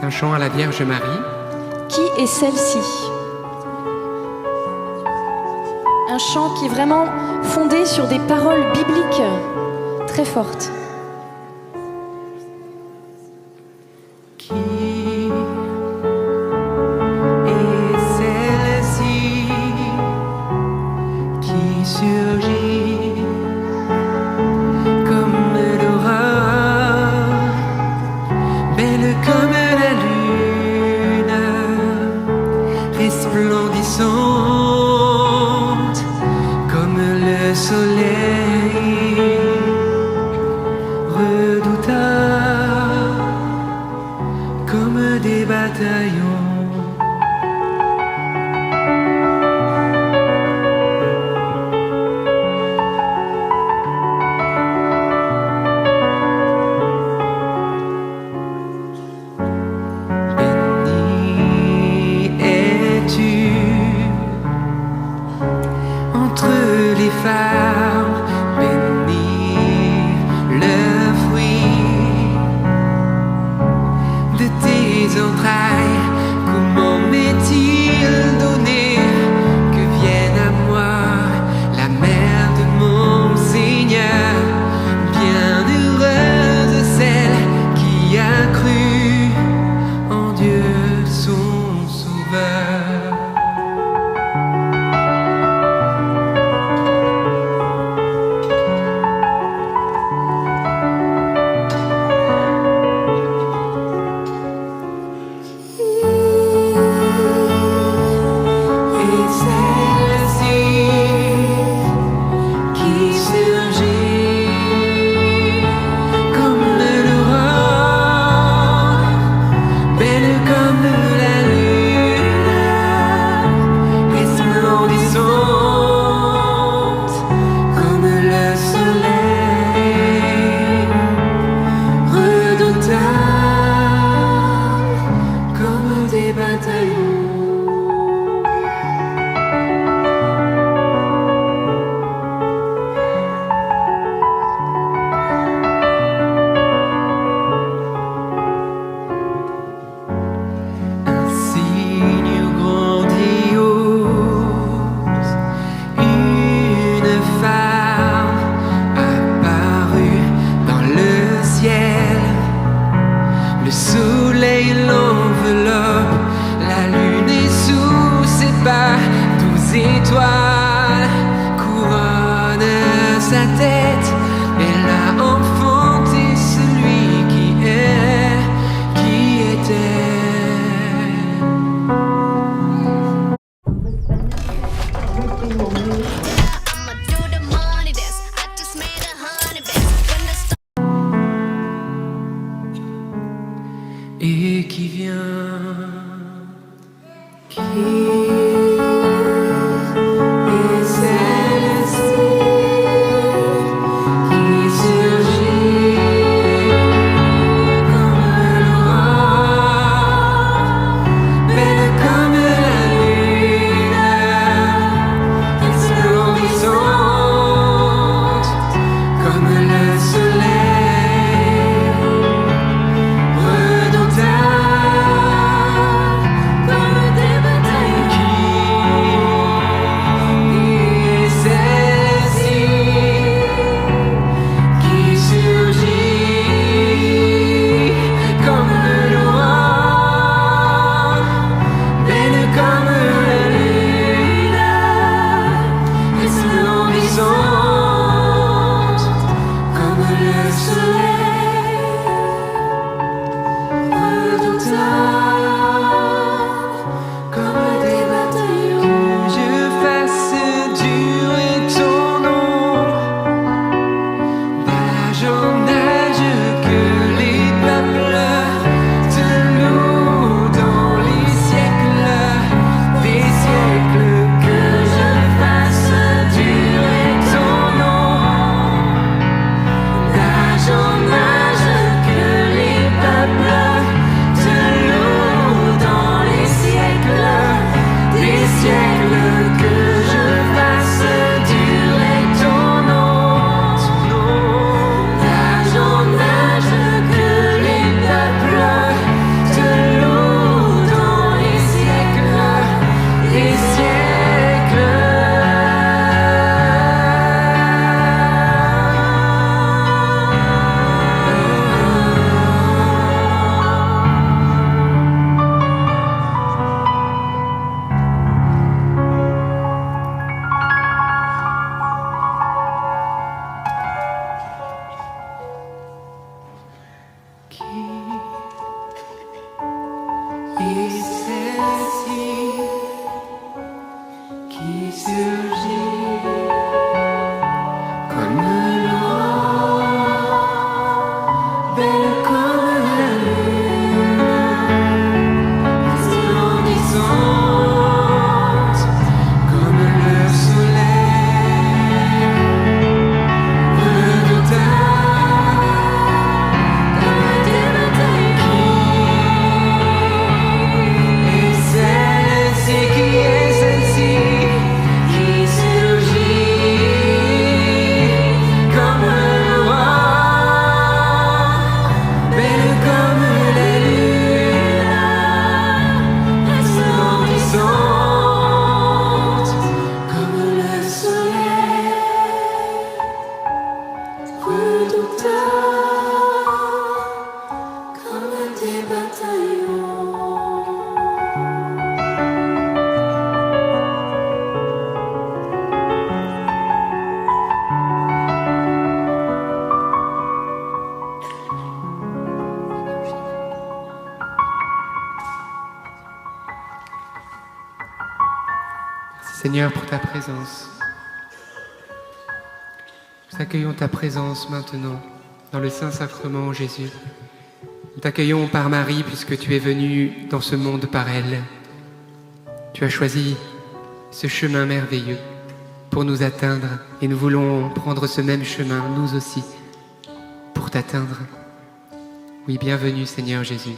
Un chant à la Vierge Marie. Qui est celle-ci? Un chant qui est vraiment fondé sur des paroles bibliques très fortes. Qui est celle-ci qui surgit comme l'aurore, belle comme la lune, resplendissante comme le soleil, redoutable comme des bataillons. Bénie es-tu entre les femmes, béni le fruit de tes entrailles. Comment m'est-il donné que vienne à moi la mère de mon Seigneur? Bienheureuse celle qui a cru en Dieu son sauveur. Et celle-ci qui surgit comme l'aurore, belle comme la lune, resplendissante comme le soleil, redoutable comme des bataillons. Un signe grandiose, une femme apparue dans le ciel. Le soleil l'enveloppe, la lune est sous ses pas. 12 étoiles couronnent sa tête. Elle a enfanté celui qui était. I'ma do the money dance. I just made 100 bands. When the Et qui vient, qui est celle-ci qui surgit comme l'aurore, belle comme la lune, resplendissante comme le soleil, redoutable comme des bataillons. Seigneur, pour ta présence. Nous accueillons ta présence maintenant dans le Saint-Sacrement, Jésus. Nous t'accueillons par Marie puisque tu es venu dans ce monde par elle. Tu as choisi ce chemin merveilleux pour nous atteindre et nous voulons prendre ce même chemin, nous aussi, pour t'atteindre. Oui, bienvenue Seigneur Jésus.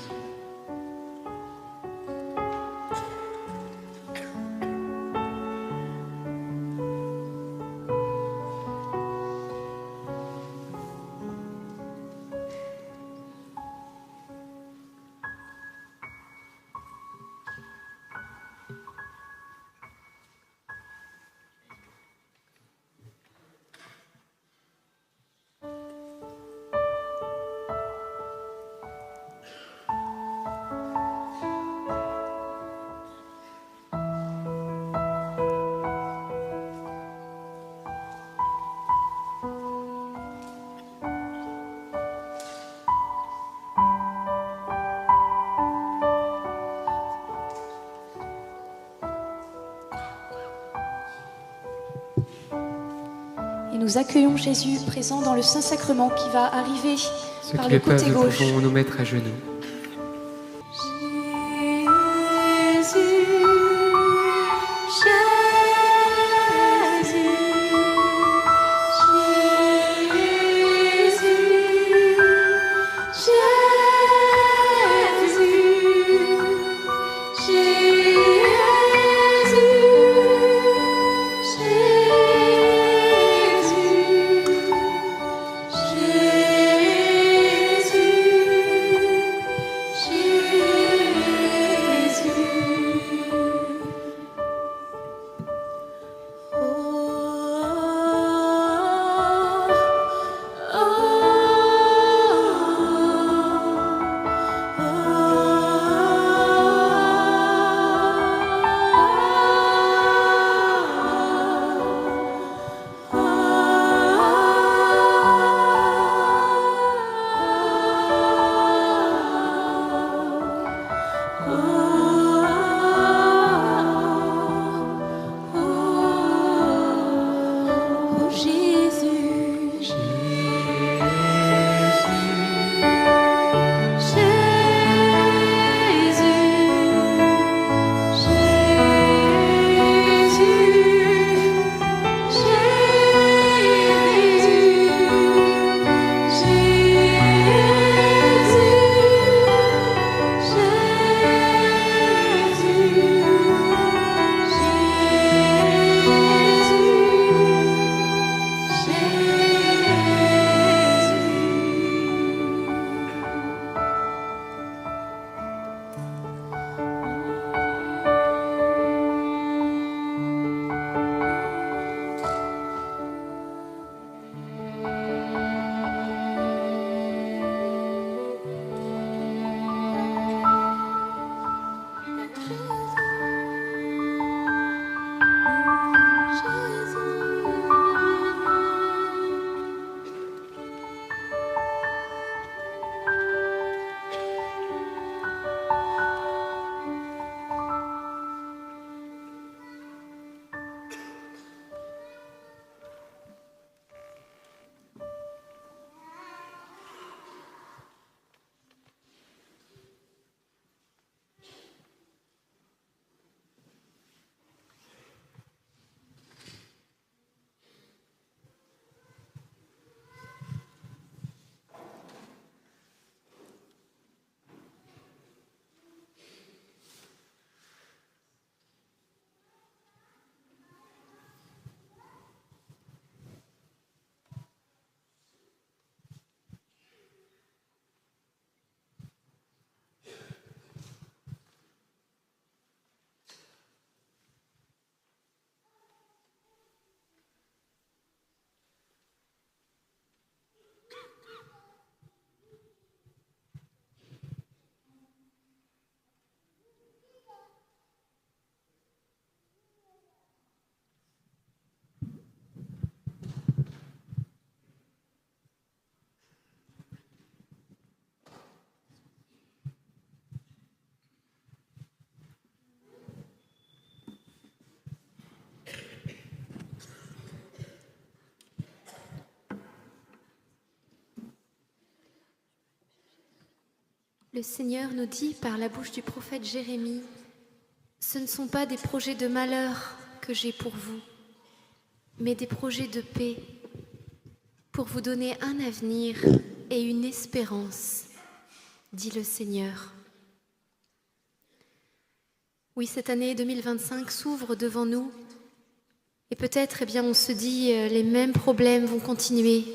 Et nous accueillons Jésus présent dans le Saint-Sacrement qui va arriver Ceux par qui le le peuvent, côté nous gauche. pouvons nous mettre à genoux. Le Seigneur nous dit par la bouche du prophète Jérémie, « Ce ne sont pas des projets de malheur que j'ai pour vous, mais des projets de paix, pour vous donner un avenir et une espérance, dit le Seigneur. » Oui, cette année 2025 s'ouvre devant nous, et peut-être, on se dit, les mêmes problèmes vont continuer,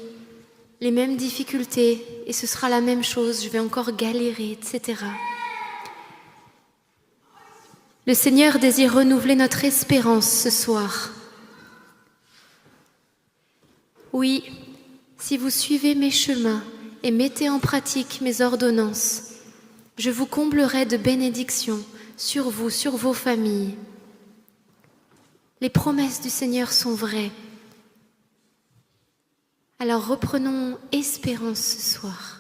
les mêmes difficultés, et ce sera la même chose, je vais encore galérer, etc. Le Seigneur désire renouveler notre espérance ce soir. Oui, si vous suivez mes chemins et mettez en pratique mes ordonnances, je vous comblerai de bénédictions sur vous, sur vos familles. Les promesses du Seigneur sont vraies. Alors reprenons espérance ce soir.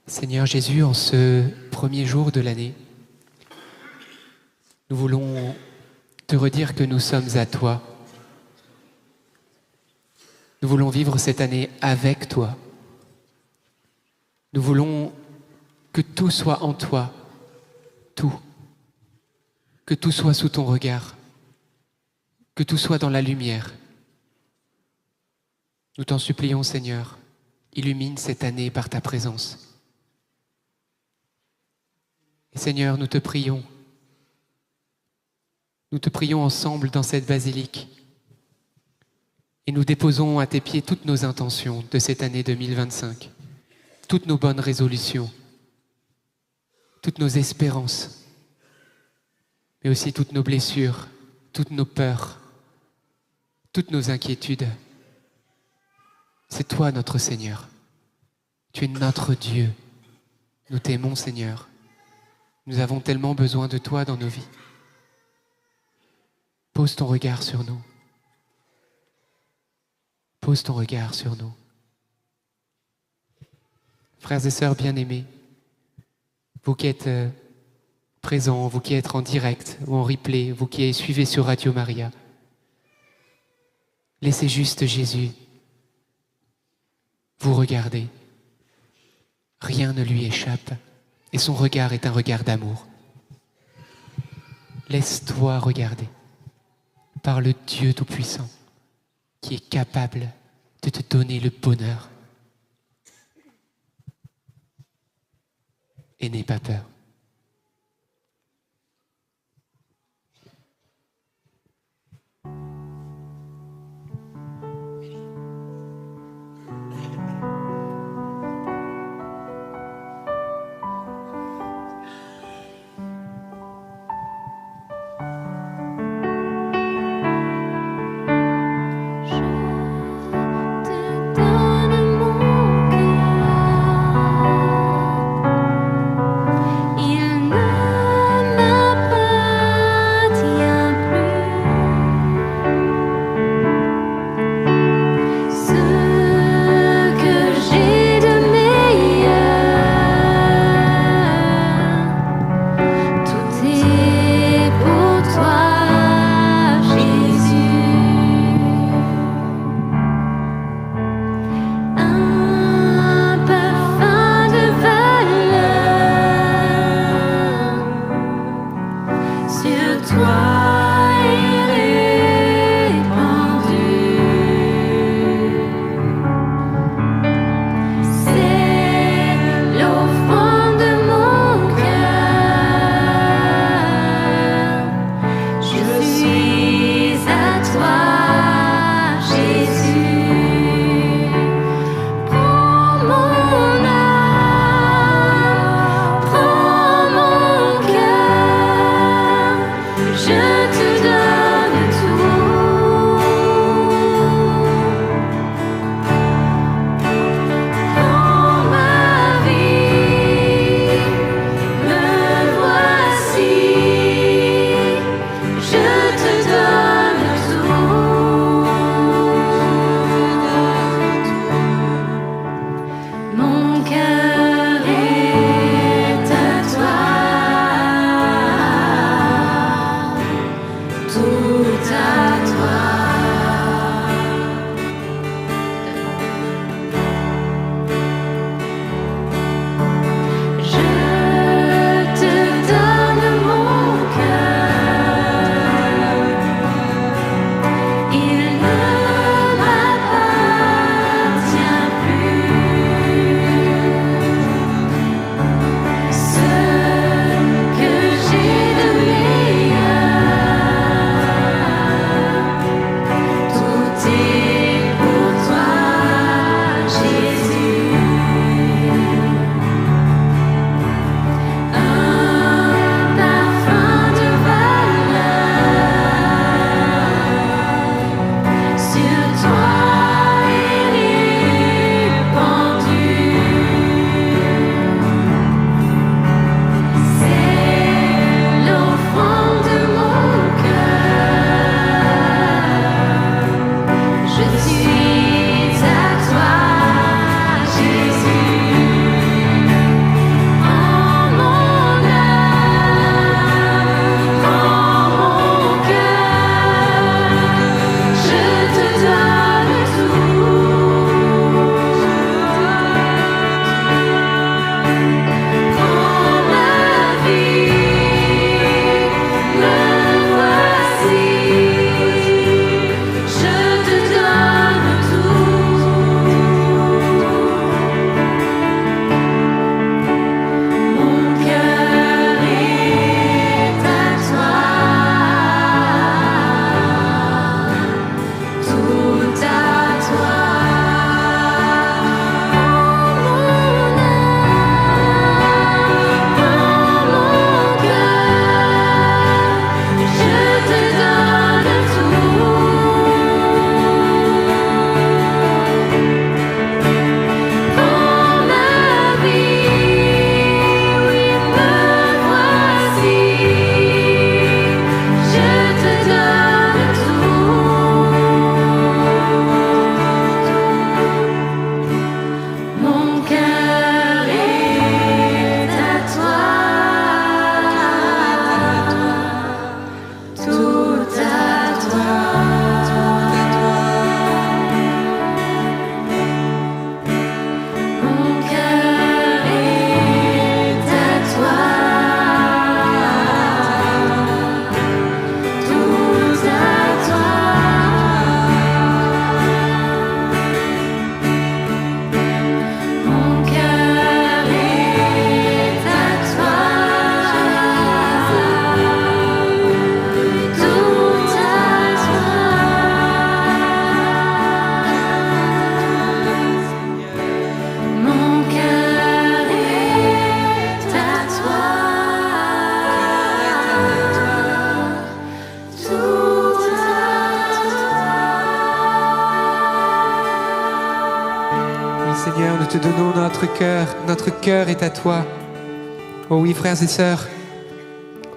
Seigneur Jésus, en ce premier jour de l'année, nous voulons te redire que nous sommes à toi. Nous voulons vivre cette année avec toi. Nous voulons que tout soit en toi, tout. Que tout soit sous ton regard, que tout soit dans la lumière. Nous t'en supplions, Seigneur, illumine cette année par ta présence. Et Seigneur, nous te prions ensemble dans cette basilique et nous déposons à tes pieds toutes nos intentions de cette année 2025, toutes nos bonnes résolutions, toutes nos espérances, mais aussi toutes nos blessures, toutes nos peurs, toutes nos inquiétudes. C'est toi notre Seigneur, tu es notre Dieu, nous t'aimons Seigneur. Nous avons tellement besoin de toi dans nos vies. Pose ton regard sur nous. Pose ton regard sur nous. Frères et sœurs bien-aimés, vous qui êtes présents, vous qui êtes en direct ou en replay, vous qui suivez sur Radio Maria, laissez juste Jésus vous regarder. Rien ne lui échappe. Et son regard est un regard d'amour. Laisse-toi regarder par le Dieu Tout-Puissant qui est capable de te donner le bonheur. Et n'aie pas peur. notre cœur est à toi. Oh oui, frères et sœurs,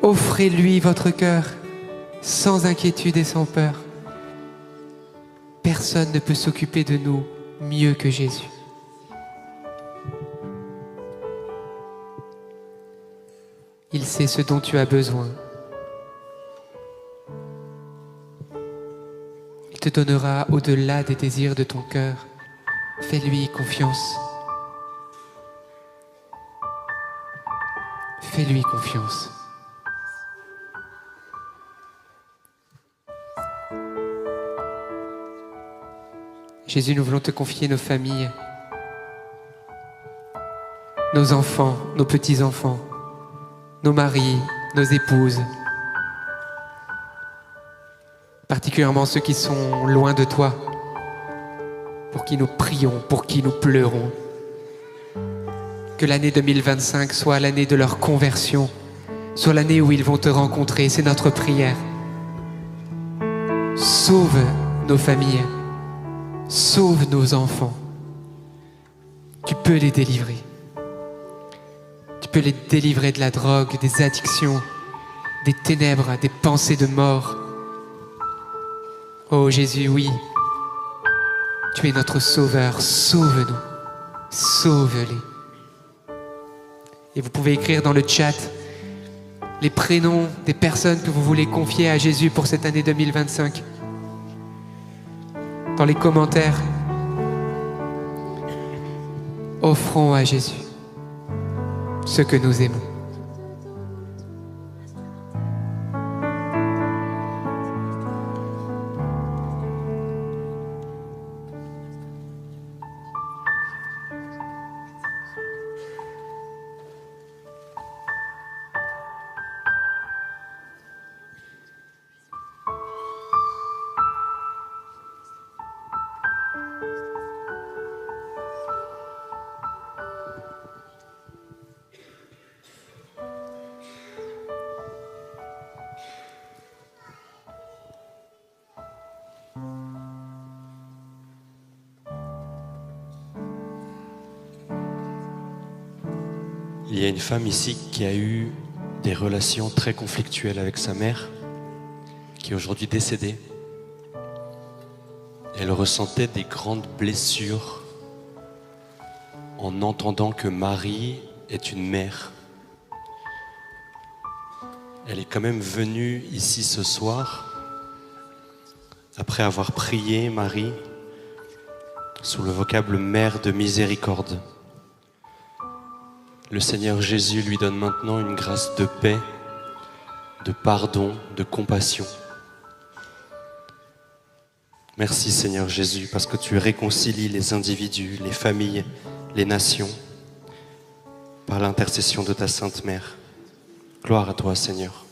offrez-lui votre cœur, sans inquiétude et sans peur. Personne ne peut s'occuper de nous mieux que Jésus. Il sait ce dont tu as besoin. Il te donnera au-delà des désirs de ton cœur. Fais-lui confiance. Fais-lui confiance. Jésus, nous voulons te confier nos familles, nos enfants, nos petits-enfants, nos maris, nos épouses, particulièrement ceux qui sont loin de toi, pour qui nous prions, pour qui nous pleurons. Que l'année 2025 soit l'année de leur conversion, soit l'année où ils vont te rencontrer. C'est notre prière. Sauve nos familles, sauve nos enfants. Tu peux les délivrer. Tu peux les délivrer de la drogue, des addictions, des ténèbres, des pensées de mort. Oh Jésus, oui, tu es notre sauveur. Sauve-nous, sauve-les. Et vous pouvez écrire dans le chat les prénoms des personnes que vous voulez confier à Jésus pour cette année 2025. Dans les commentaires, offrons à Jésus ce que nous aimons. Il y a une femme ici qui a eu des relations très conflictuelles avec sa mère, qui est aujourd'hui décédée. Elle ressentait des grandes blessures en entendant que Marie est une mère. Elle est quand même venue ici ce soir, après avoir prié Marie, sous le vocable mère de miséricorde. Le Seigneur Jésus lui donne maintenant une grâce de paix, de pardon, de compassion. Merci Seigneur Jésus, parce que tu réconcilies les individus, les familles, les nations, par l'intercession de ta Sainte Mère. Gloire à toi Seigneur.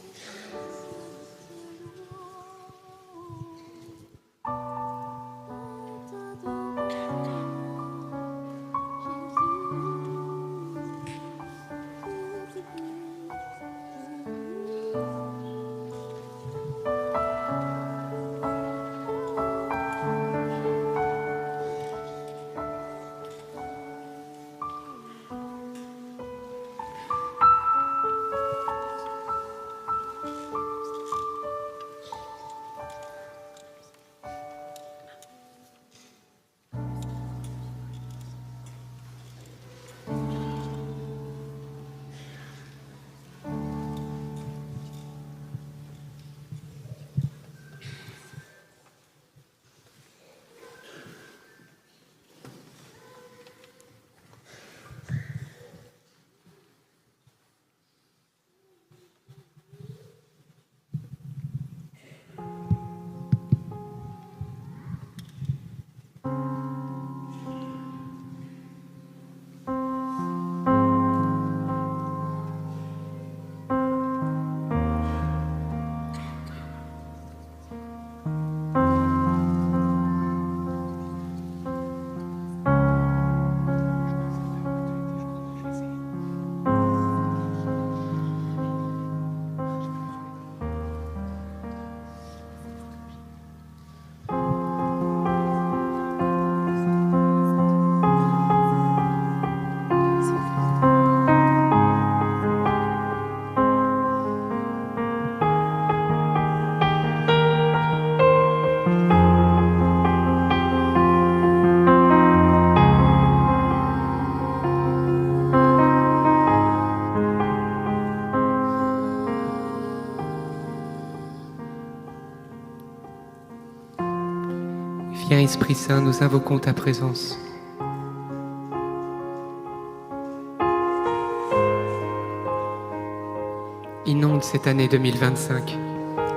Esprit Saint, nous invoquons ta présence. Inonde cette année 2025.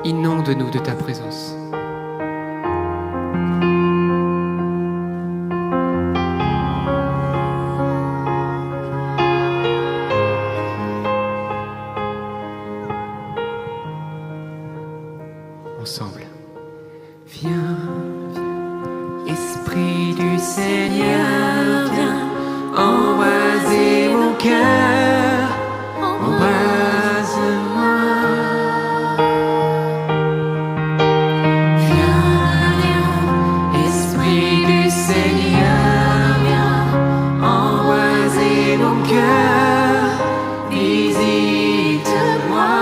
Inonde-nous de ta présence. Ensemble. Viens, Esprit du Seigneur, viens embraser mon cœur, embrase-moi. Viens, Esprit du Seigneur, viens embraser mon cœur, visite-moi.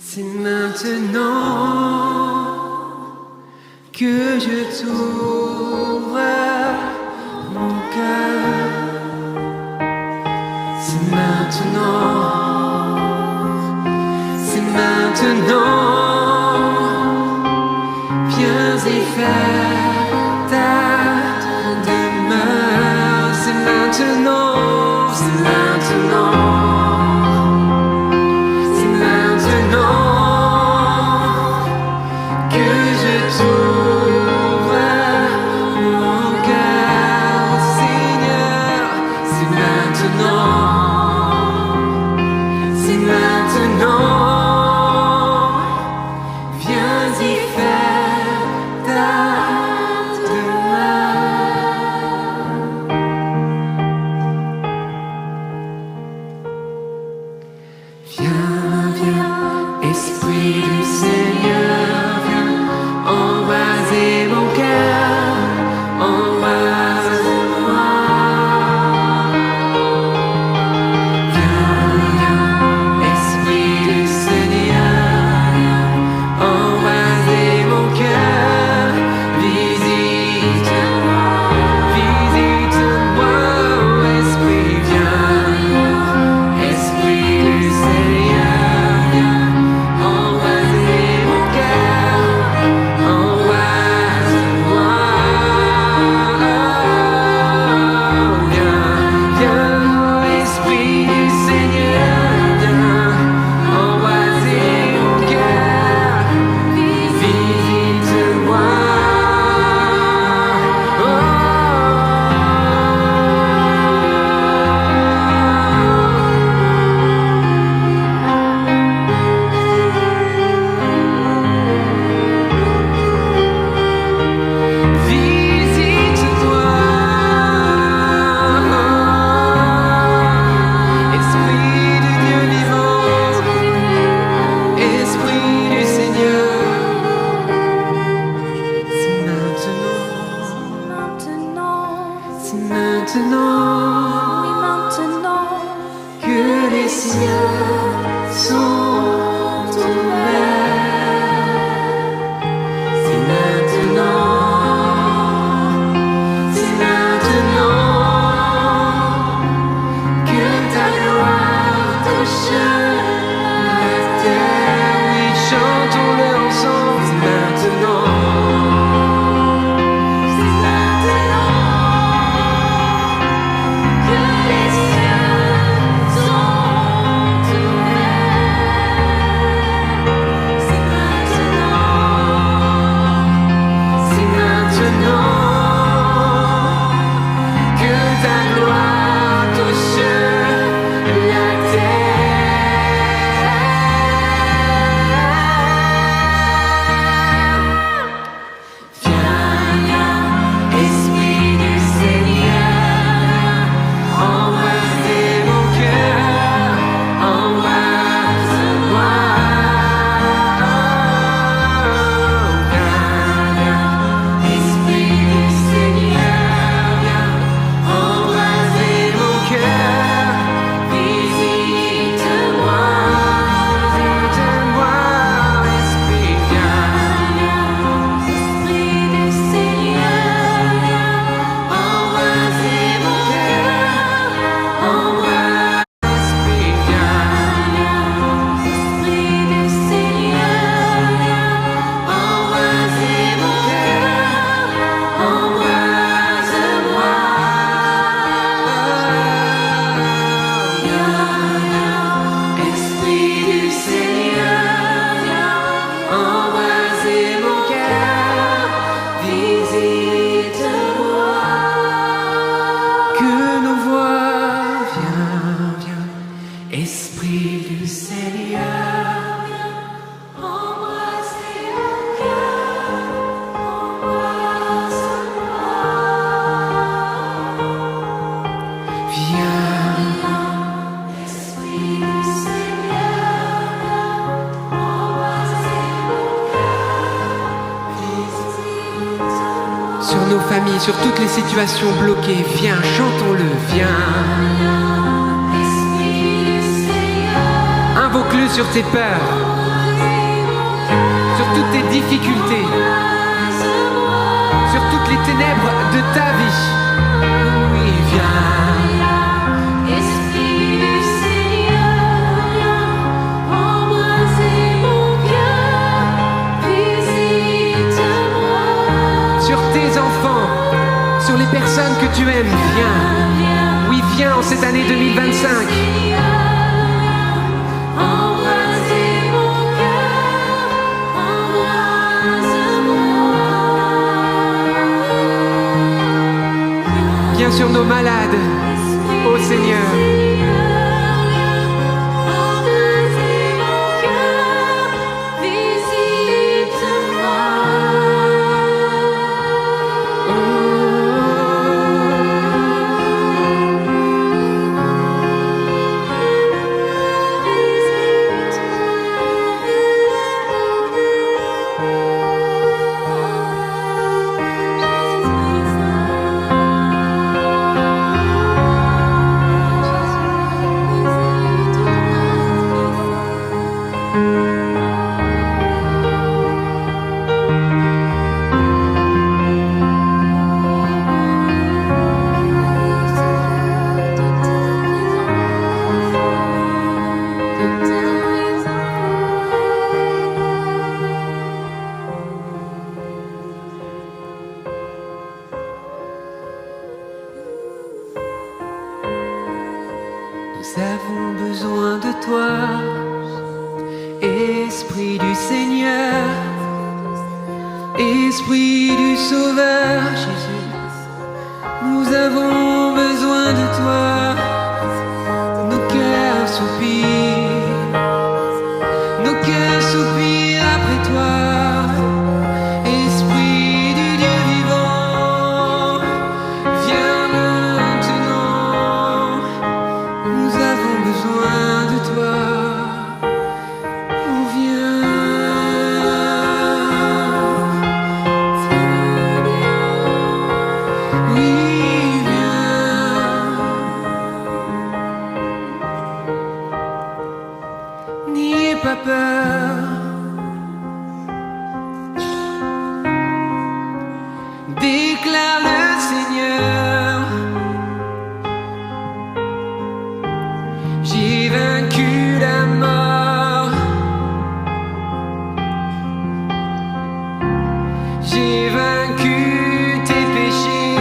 C'est maintenant que je t'ouvre mon cœur. C'est maintenant, viens et fais ta demeure. C'est maintenant. Sur nos familles, sur toutes les situations bloquées, viens, chantons-le, viens. Invoque-le sur tes peurs, sur toutes tes difficultés, sur toutes les ténèbres de ta vie. Oui, viens. Sur les personnes que tu aimes, viens. Oui, viens en cette année 2025. Viens sur nos malades, ô Seigneur. Nous avons besoin de toi, Esprit du Seigneur, Esprit du Sauveur, Jésus. Nous avons besoin de toi, nos cœurs soupirent après toi. Esprit du Dieu vivant, viens maintenant. Nous avons besoin de toi. Oh, viens. Oui, viens. N'ayez pas peur. Déclare le Seigneur. J'ai vaincu la mort. J'ai vaincu tes péchés.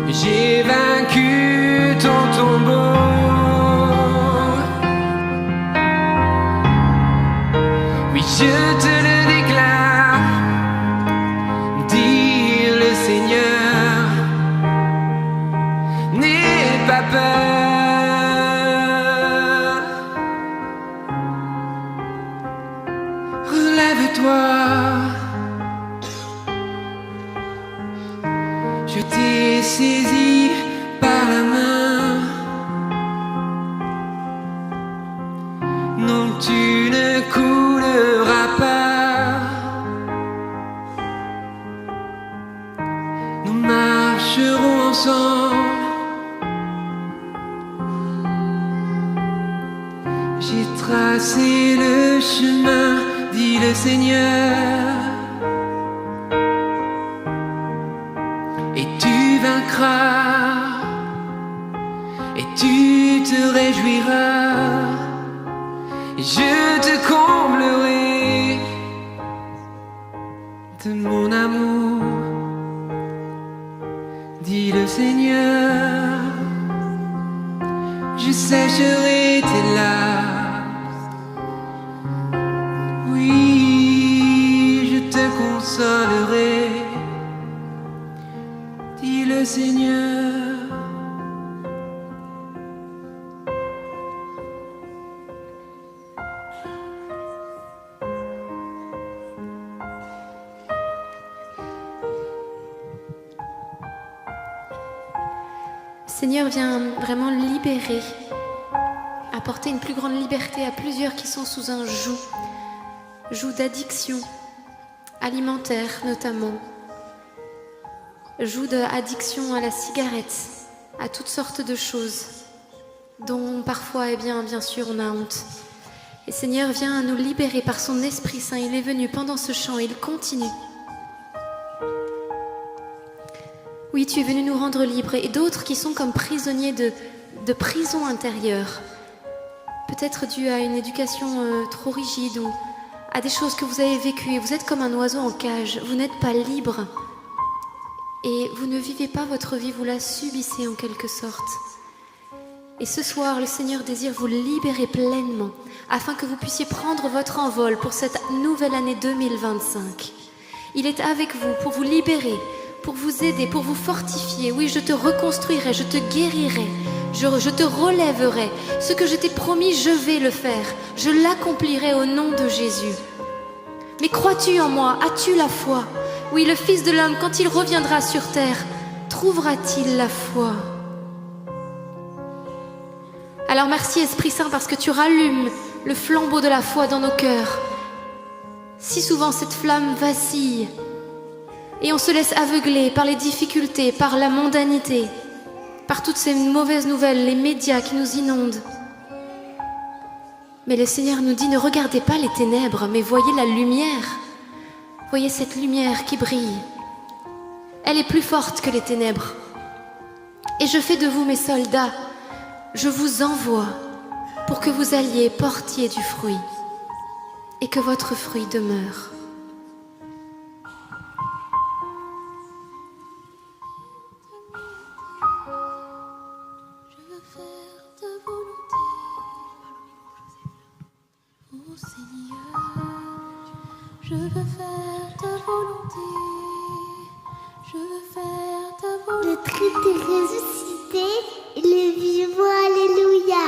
J'ai vaincu ton tombeau. Oui, je te le déclare, dit le Seigneur. N'aie pas peur. Relève-toi. Je t'ai saisi par la main. Non, tu ne couleras pas. Nous marcherons ensemble. J'ai tracé le chemin, dit le Seigneur. Et tu vaincras, et tu te réjouiras. Et je te comblerai de mon amour, dit le Seigneur. Je sécherai tes larmes. Oui, je te consolerai, dit le Seigneur. Seigneur, viens vraiment libérer, apporter une plus grande liberté à plusieurs qui sont sous un joug d'addiction alimentaire notamment, joug d'addiction à la cigarette, à toutes sortes de choses dont parfois, bien sûr, on a honte. Et Seigneur, viens nous libérer par son Esprit Saint. Il est venu pendant ce chant et il continue. Oui, tu es venu nous rendre libres et d'autres qui sont comme prisonniers de prison intérieure. Peut-être dû à une éducation trop rigide ou à des choses que vous avez vécues. Vous êtes comme un oiseau en cage, vous n'êtes pas libre. Et vous ne vivez pas votre vie, vous la subissez en quelque sorte. Et ce soir, le Seigneur désire vous libérer pleinement afin que vous puissiez prendre votre envol pour cette nouvelle année 2025. Il est avec vous pour vous libérer, pour vous aider, pour vous fortifier. Oui, je te reconstruirai, je te guérirai, je te relèverai. Ce que je t'ai promis, je vais le faire. Je l'accomplirai au nom de Jésus. Mais crois-tu en moi? As-tu la foi? Oui, le Fils de l'homme, quand il reviendra sur terre, trouvera-t-il la foi? Alors merci Esprit Saint parce que tu rallumes le flambeau de la foi dans nos cœurs. Si souvent cette flamme vacille et on se laisse aveugler par les difficultés, par la mondanité, par toutes ces mauvaises nouvelles, les médias qui nous inondent. Mais le Seigneur nous dit, ne regardez pas les ténèbres, mais voyez la lumière. Voyez cette lumière qui brille. Elle est plus forte que les ténèbres. Et je fais de vous mes soldats. Je vous envoie pour que vous alliez portiez du fruit et que votre fruit demeure. Je veux faire ta volonté, ô Seigneur. Je veux faire ta volonté. Je veux faire ta volonté. Le Christ est ressuscité, il est vivant, alléluia.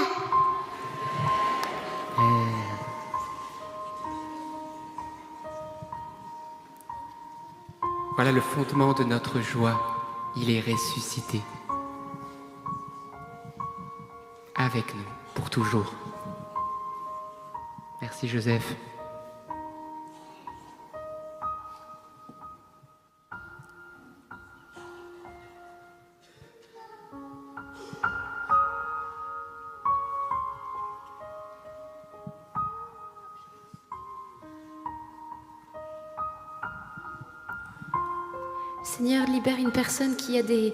Voilà le fondement de notre joie. Il est ressuscité. Avec nous, pour toujours. Merci Joseph. Seigneur, libère une personne qui a des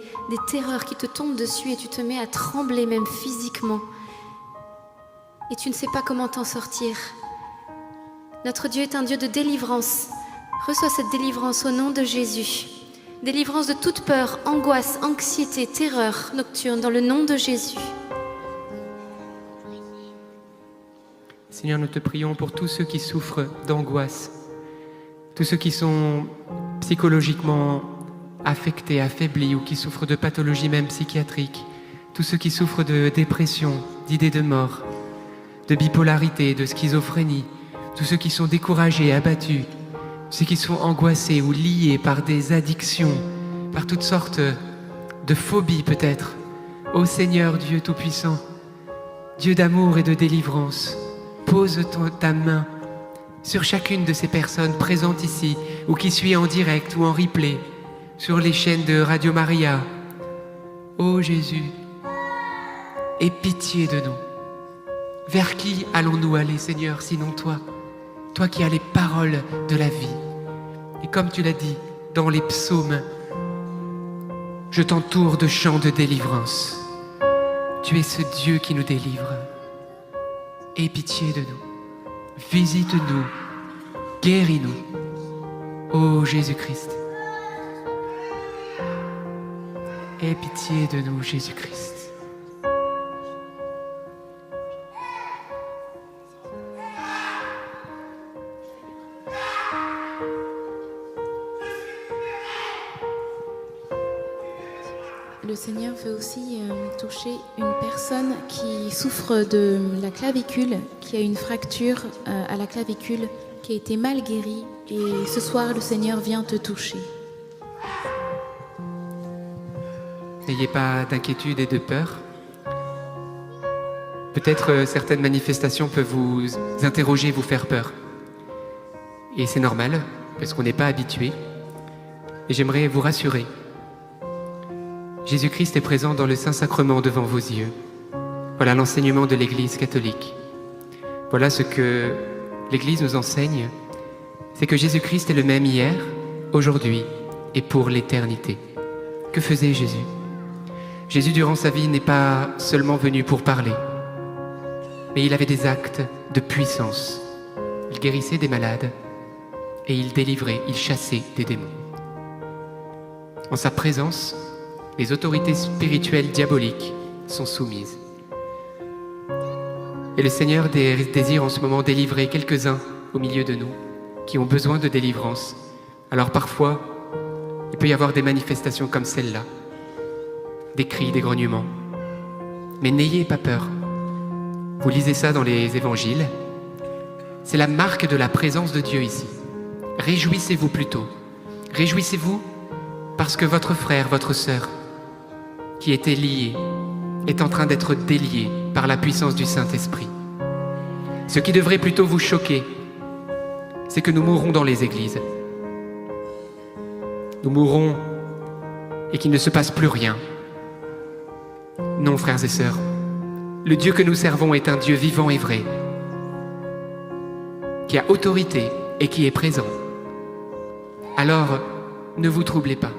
terreurs qui te tombent dessus et tu te mets à trembler même physiquement. Et tu ne sais pas comment t'en sortir. Notre Dieu est un Dieu de délivrance. Reçois cette délivrance au nom de Jésus. Délivrance de toute peur, angoisse, anxiété, terreur nocturne dans le nom de Jésus. Seigneur, nous te prions pour tous ceux qui souffrent d'angoisse, tous ceux qui sont psychologiquement affectés, affaiblis ou qui souffrent de pathologies même psychiatriques, tous ceux qui souffrent de dépression, d'idées de mort, de bipolarité, de schizophrénie, tous ceux qui sont découragés, abattus, ceux qui sont angoissés ou liés par des addictions, par toutes sortes de phobies peut-être. Ô Seigneur Dieu Tout-Puissant, Dieu d'amour et de délivrance, pose ta main sur chacune de ces personnes présentes ici ou qui suit en direct ou en replay sur les chaînes de Radio Maria. Ô Jésus, aie pitié de nous. Vers qui allons-nous aller, Seigneur, sinon toi? Toi qui as les paroles de la vie. Et comme tu l'as dit dans les psaumes, je t'entoure de chants de délivrance. Tu es ce Dieu qui nous délivre. Aie pitié de nous. Visite-nous. Guéris-nous. Ô Jésus-Christ. Aie pitié de nous, Jésus-Christ. Le Seigneur veut aussi toucher une personne qui souffre de la clavicule, qui a une fracture à la clavicule, qui a été mal guérie. Et ce soir, le Seigneur vient te toucher. N'ayez pas d'inquiétude et de peur. Peut-être certaines manifestations peuvent vous interroger, vous faire peur. Et c'est normal, parce qu'on n'est pas habitué. Et j'aimerais vous rassurer. Jésus-Christ est présent dans le Saint-Sacrement devant vos yeux. Voilà l'enseignement de l'Église catholique. Voilà ce que l'Église nous enseigne, c'est que Jésus-Christ est le même hier, aujourd'hui et pour l'éternité. Que faisait Jésus? Jésus, durant sa vie, n'est pas seulement venu pour parler, mais il avait des actes de puissance. Il guérissait des malades et il délivrait, il chassait des démons. En sa présence, les autorités spirituelles diaboliques sont soumises. Et le Seigneur désire en ce moment délivrer quelques-uns au milieu de nous qui ont besoin de délivrance. Alors parfois, il peut y avoir des manifestations comme celle-là, des cris, des grognements. Mais n'ayez pas peur. Vous lisez ça dans les évangiles. C'est la marque de la présence de Dieu ici. Réjouissez-vous plutôt. Réjouissez-vous parce que votre frère, votre sœur, qui était lié, est en train d'être délié par la puissance du Saint-Esprit. Ce qui devrait plutôt vous choquer, c'est que nous mourrons dans les églises. Nous mourrons et qu'il ne se passe plus rien. Non, frères et sœurs, le Dieu que nous servons est un Dieu vivant et vrai, qui a autorité et qui est présent. Alors, ne vous troublez pas.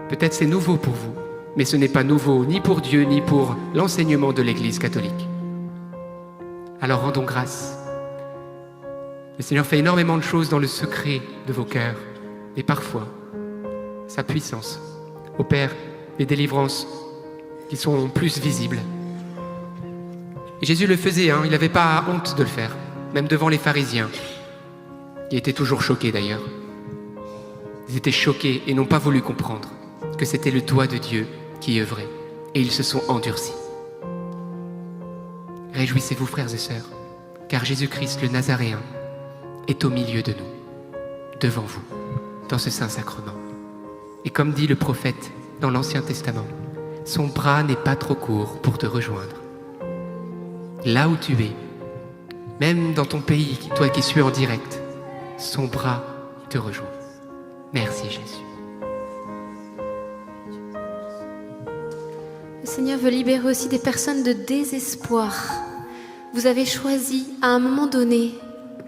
Peut-être c'est nouveau pour vous, mais ce n'est pas nouveau ni pour Dieu ni pour l'enseignement de l'Église catholique. Alors rendons grâce. Le Seigneur fait énormément de choses dans le secret de vos cœurs, et parfois, sa puissance opère des délivrances qui sont plus visibles. Et Jésus le faisait, il n'avait pas honte de le faire, même devant les pharisiens, qui étaient toujours choqués d'ailleurs. Ils étaient choqués et n'ont pas voulu comprendre que c'était le doigt de Dieu qui œuvrait, et ils se sont endurcis. Réjouissez-vous, frères et sœurs, car Jésus-Christ, le Nazaréen, est au milieu de nous, devant vous, dans ce Saint-Sacrement. Et comme dit le prophète dans l'Ancien Testament, son bras n'est pas trop court pour te rejoindre. Là où tu es, même dans ton pays, toi qui suis en direct, son bras te rejoint. Merci Jésus. Le Seigneur veut libérer aussi des personnes de désespoir. Vous avez choisi à un moment donné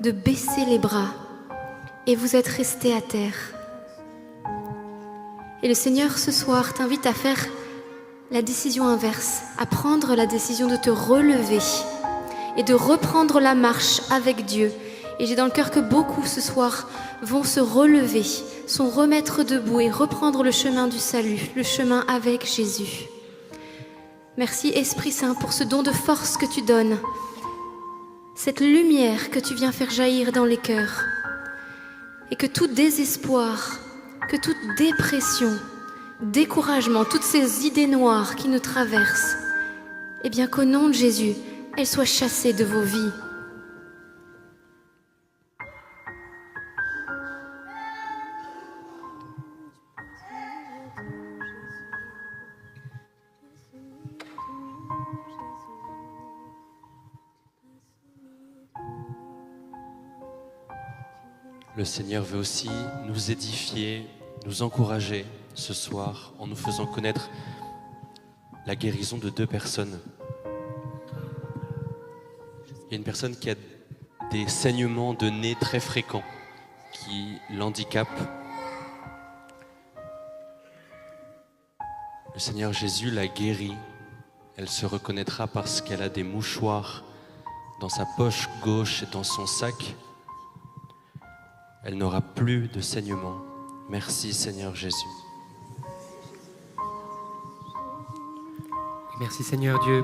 de baisser les bras et vous êtes restés à terre. Et le Seigneur ce soir t'invite à faire la décision inverse, à prendre la décision de te relever et de reprendre la marche avec Dieu. Et j'ai dans le cœur que beaucoup ce soir vont se relever, se remettre debout et reprendre le chemin du salut, le chemin avec Jésus. Merci Esprit Saint pour ce don de force que tu donnes, cette lumière que tu viens faire jaillir dans les cœurs. Et que tout désespoir, que toute dépression, découragement, toutes ces idées noires qui nous traversent, eh bien qu'au nom de Jésus, elles soient chassées de vos vies. Le Seigneur veut aussi nous édifier, nous encourager ce soir en nous faisant connaître la guérison de 2 personnes. Il y a une personne qui a des saignements de nez très fréquents qui l'handicapent. Le Seigneur Jésus l'a guérie. Elle se reconnaîtra parce qu'elle a des mouchoirs dans sa poche gauche et dans son sac. Elle n'aura plus de saignement. Merci Seigneur Jésus. Merci Seigneur Dieu.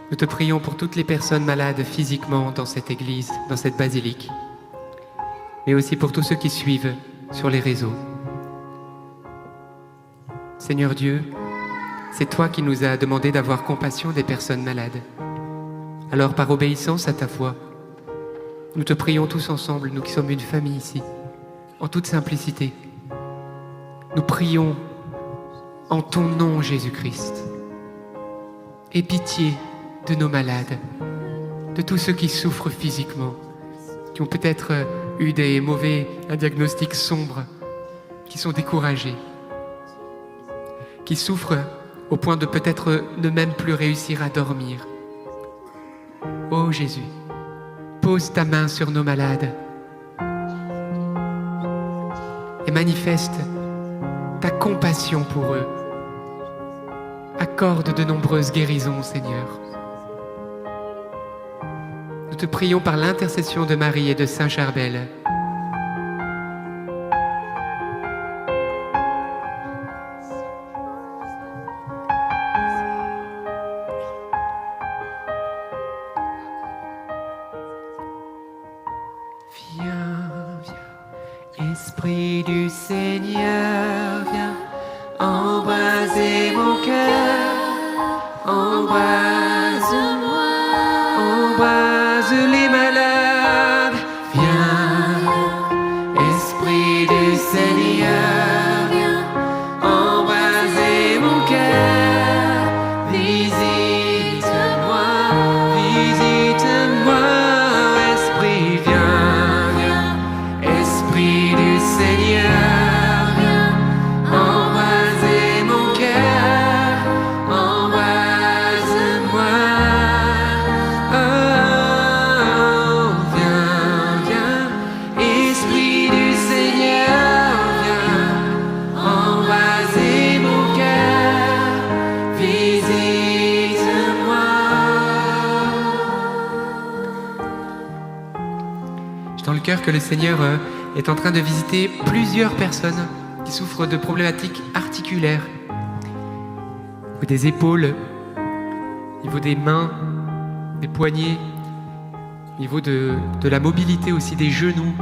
Nous te prions pour toutes les personnes malades physiquement dans cette église, dans cette basilique, mais aussi pour tous ceux qui suivent sur les réseaux. Seigneur Dieu, c'est toi qui nous as demandé d'avoir compassion des personnes malades. Alors par obéissance à ta voix, nous te prions tous ensemble, nous qui sommes une famille ici, en toute simplicité. Nous prions en ton nom, Jésus-Christ. Aie pitié de nos malades, de tous ceux qui souffrent physiquement, qui ont peut-être eu un diagnostic sombre, qui sont découragés, qui souffrent au point de peut-être ne même plus réussir à dormir. Ô Jésus, pose ta main sur nos malades et manifeste ta compassion pour eux. Accorde de nombreuses guérisons, Seigneur. Nous te prions par l'intercession de Marie et de Saint Charbel. Esprit du Seigneur, viens embraser mon cœur, embrase-moi, embrase les malades. Viens, Esprit du Seigneur, viens embraser mon cœur. Visite-moi, visite-moi, Esprit, viens, Esprit du Seigneur, viens embraser mon cœur, embrase-moi. Oh, viens, Esprit du Seigneur, viens embraser mon cœur, visite-moi. J'ai dans le cœur que le Seigneur est en train de visiter plusieurs personnes qui souffrent de problématiques articulaires, au niveau des épaules, au niveau des mains, des poignets, au niveau de la mobilité aussi des genoux.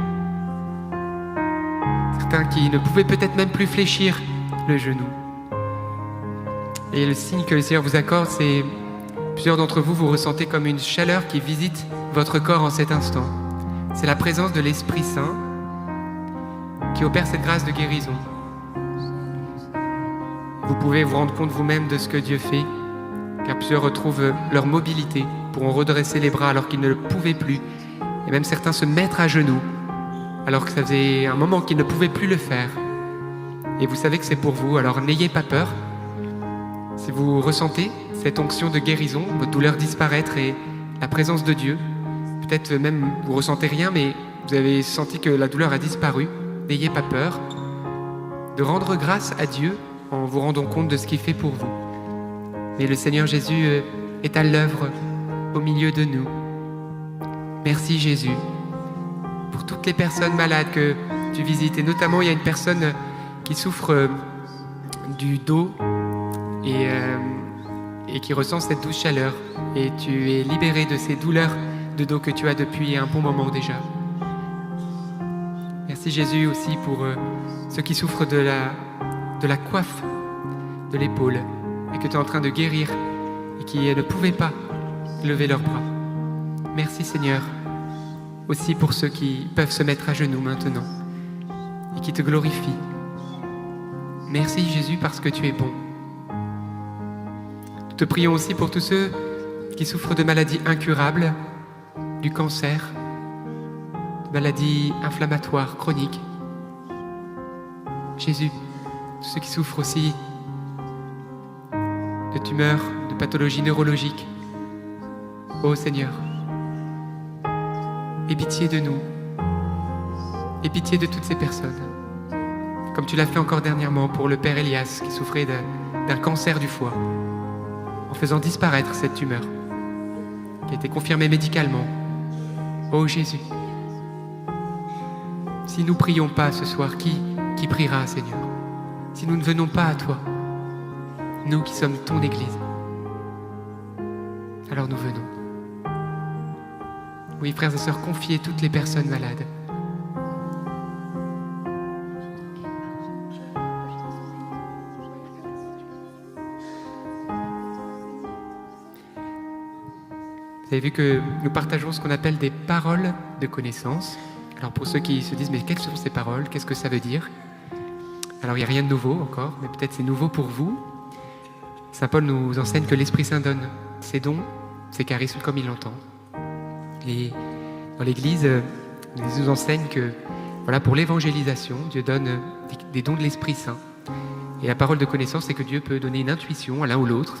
Certains qui ne pouvaient peut-être même plus fléchir le genou. Et le signe que le Seigneur vous accorde, c'est plusieurs d'entre vous, vous ressentez comme une chaleur qui visite votre corps en cet instant. C'est la présence de l'Esprit Saint qui opère cette grâce de guérison. Vous pouvez vous rendre compte vous-même de ce que Dieu fait, car plusieurs retrouvent leur mobilité, pourront redresser les bras alors qu'ils ne le pouvaient plus, et même certains se mettre à genoux, alors que ça faisait un moment qu'ils ne pouvaient plus le faire. Et vous savez que c'est pour vous, alors n'ayez pas peur. Si vous ressentez cette onction de guérison, votre douleur disparaître et la présence de Dieu, peut-être même vous ressentez rien, mais vous avez senti que la douleur a disparu, n'ayez pas peur de rendre grâce à Dieu en vous rendant compte de ce qu'il fait pour vous. Mais le Seigneur Jésus est à l'œuvre au milieu de nous. Merci Jésus pour toutes les personnes malades que tu visites. Et notamment, il y a une personne qui souffre du dos et qui ressent cette douce chaleur. Et tu es libéré de ces douleurs de dos que tu as depuis un bon moment déjà. Merci Jésus aussi pour ceux qui souffrent de la coiffe de l'épaule et que tu es en train de guérir et qui ne pouvaient pas lever leurs bras. Merci Seigneur aussi pour ceux qui peuvent se mettre à genoux maintenant et qui te glorifient. Merci Jésus parce que tu es bon. Nous te prions aussi pour tous ceux qui souffrent de maladies incurables, du cancer, de maladies inflammatoires chroniques. Jésus, tous ceux qui souffrent aussi de tumeurs, de pathologies neurologiques. Ô Seigneur, aie pitié de nous, aie pitié de toutes ces personnes, comme tu l'as fait encore dernièrement pour le Père Elias qui souffrait d'un cancer du foie, en faisant disparaître cette tumeur qui a été confirmée médicalement. Ô Jésus, si nous ne prions pas ce soir, qui priera, Seigneur? Si nous ne venons pas à toi, nous qui sommes ton Église, alors nous venons. Oui, frères et sœurs, confiez toutes les personnes malades. Vous avez vu que nous partageons ce qu'on appelle des paroles de connaissance. Alors pour ceux qui se disent, mais quelles sont ces paroles? Qu'est-ce que ça veut dire? Alors il n'y a rien de nouveau encore, mais peut-être c'est nouveau pour vous. Saint Paul nous enseigne que l'Esprit Saint donne ses dons, ses charismes comme il l'entend. Et dans l'Église, il nous enseigne que voilà, pour l'évangélisation, Dieu donne des dons de l'Esprit Saint. Et la parole de connaissance, c'est que Dieu peut donner une intuition à l'un ou l'autre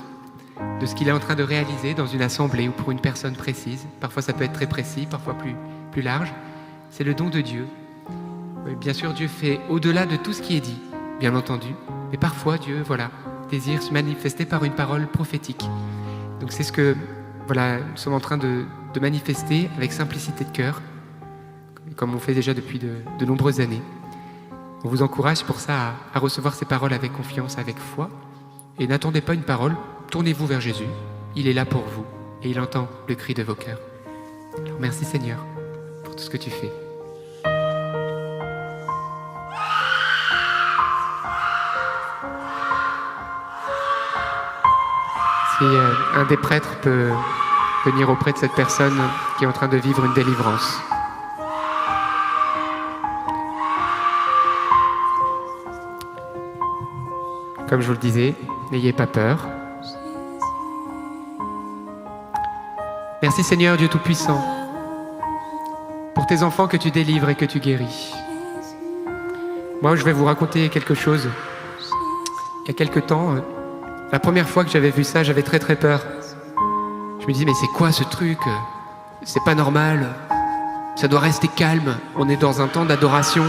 de ce qu'il est en train de réaliser dans une assemblée ou pour une personne précise. Parfois ça peut être très précis, parfois plus large. C'est le don de Dieu. Oui, bien sûr, Dieu fait au-delà de tout ce qui est dit, bien entendu. Mais parfois, Dieu, désire se manifester par une parole prophétique. Donc c'est ce que nous sommes en train de manifester avec simplicité de cœur, comme on fait déjà depuis de nombreuses années. On vous encourage pour ça à recevoir ces paroles avec confiance, avec foi. Et n'attendez pas une parole, tournez-vous vers Jésus. Il est là pour vous et il entend le cri de vos cœurs. Alors, merci Seigneur pour tout ce que tu fais. Si un des prêtres peut venir auprès de cette personne qui est en train de vivre une délivrance. Comme je vous le disais, n'ayez pas peur. Merci Seigneur Dieu Tout-Puissant pour tes enfants que tu délivres et que tu guéris. Moi, je vais vous raconter quelque chose. Il y a quelque temps, la première fois que j'avais vu ça, j'avais très peur. Je me disais, mais c'est quoi ce truc? C'est pas normal. Ça doit rester calme. On est dans un temps d'adoration.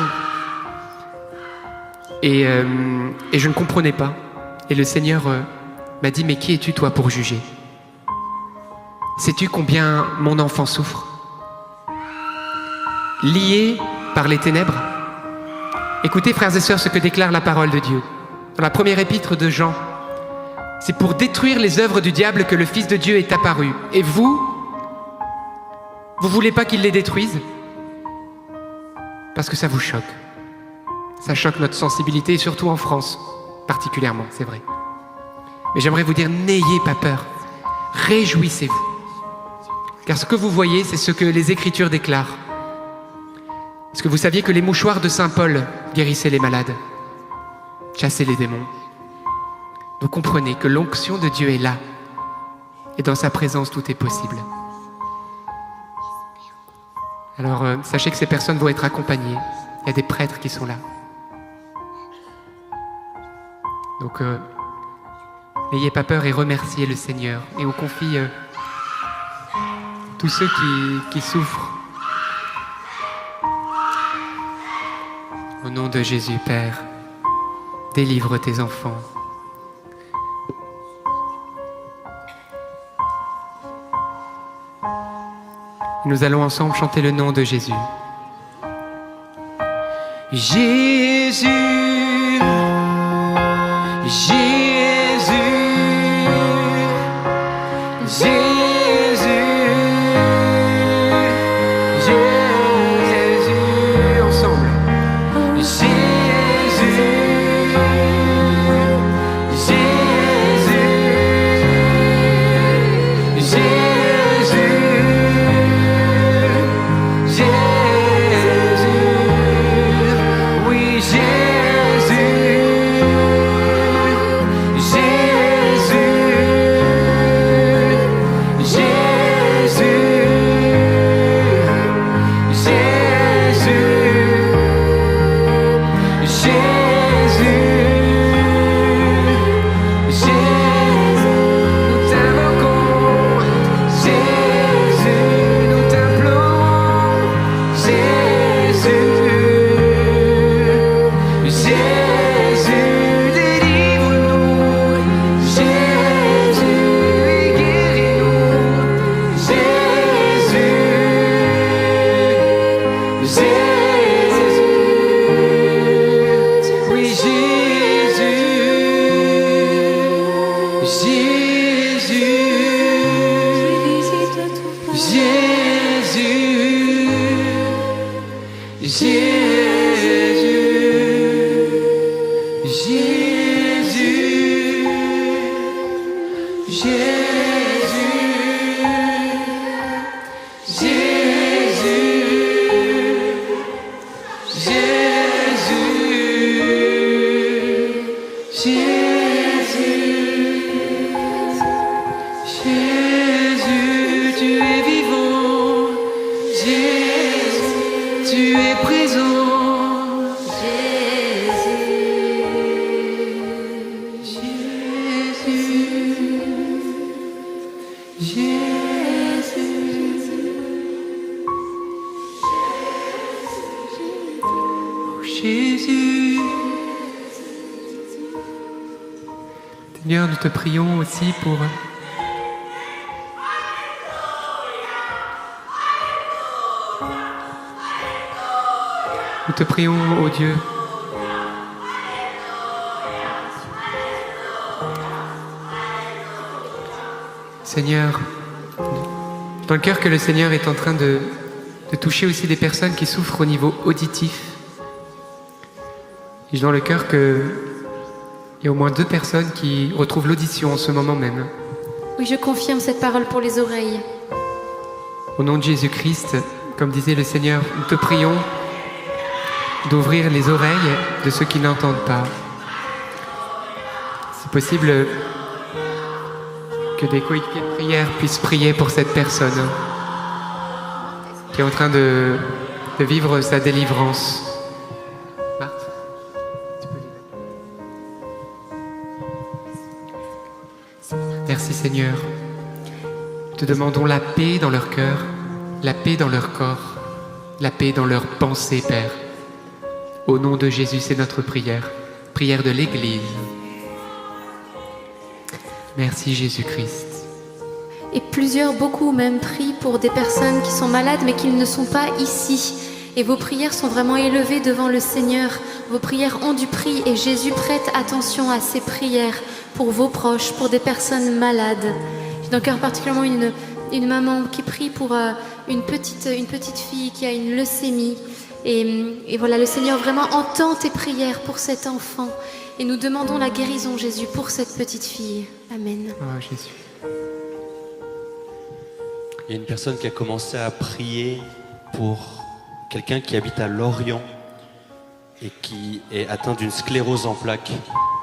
Et je ne comprenais pas. Et le Seigneur m'a dit, mais qui es-tu toi pour juger? Sais-tu combien mon enfant souffre? Lié par les ténèbres? Écoutez, frères et sœurs, ce que déclare la parole de Dieu. Dans la première épître de Jean, c'est pour détruire les œuvres du diable que le Fils de Dieu est apparu. Et vous voulez pas qu'il les détruise? Parce que ça vous choque. Ça choque notre sensibilité, et surtout en France, particulièrement, c'est vrai. Mais j'aimerais vous dire, n'ayez pas peur. Réjouissez-vous. Car ce que vous voyez, c'est ce que les Écritures déclarent. Est-ce que vous saviez que les mouchoirs de Saint Paul guérissaient les malades, chassaient les démons? Vous comprenez que l'onction de Dieu est là. Et dans sa présence, tout est possible. Alors, sachez que ces personnes vont être accompagnées. Il y a des prêtres qui sont là. Donc, n'ayez pas peur et remerciez le Seigneur. Et on confie tous ceux qui souffrent. Au nom de Jésus, Père, délivre tes enfants. Nous allons ensemble chanter le nom de Jésus. Jésus, Jésus, Jésus, Jésus, ensemble. Jésus, Jésus, Jésus, Jésus, tu es vivant. Jésus, tu es présent. Jésus. Seigneur, nous te prions aussi pour nous te prions, ô Dieu, Seigneur, dans le cœur que le Seigneur est en train de toucher aussi des personnes qui souffrent au niveau auditif. Et dans le cœur qu'il y a au moins 2 personnes qui retrouvent l'audition en ce moment même. Oui, je confirme cette parole pour les oreilles. Au nom de Jésus-Christ, comme disait le Seigneur, nous te prions d'ouvrir les oreilles de ceux qui n'entendent pas. C'est possible que des coéquipiers de prière puissent prier pour cette personne qui est en train de vivre sa délivrance. Marthe, tu peux lire. Merci Seigneur. Nous te demandons la paix dans leur cœur, la paix dans leur corps, la paix dans leurs pensées, Père. Au nom de Jésus, c'est notre prière, prière de l'Église. Merci Jésus-Christ. Et beaucoup même, prient pour des personnes qui sont malades mais qui ne sont pas ici. Et vos prières sont vraiment élevées devant le Seigneur. Vos prières ont du prix et Jésus prête attention à ces prières pour vos proches, pour des personnes malades. J'ai dans le cœur particulièrement une maman qui prie pour une petite fille qui a une leucémie. Et voilà, le Seigneur vraiment entend tes prières pour cet enfant. Et nous demandons la guérison, Jésus, pour cette petite fille. Amen. Oh Jésus. Il y a une personne qui a commencé à prier pour quelqu'un qui habite à Lorient et qui est atteint d'une sclérose en plaques.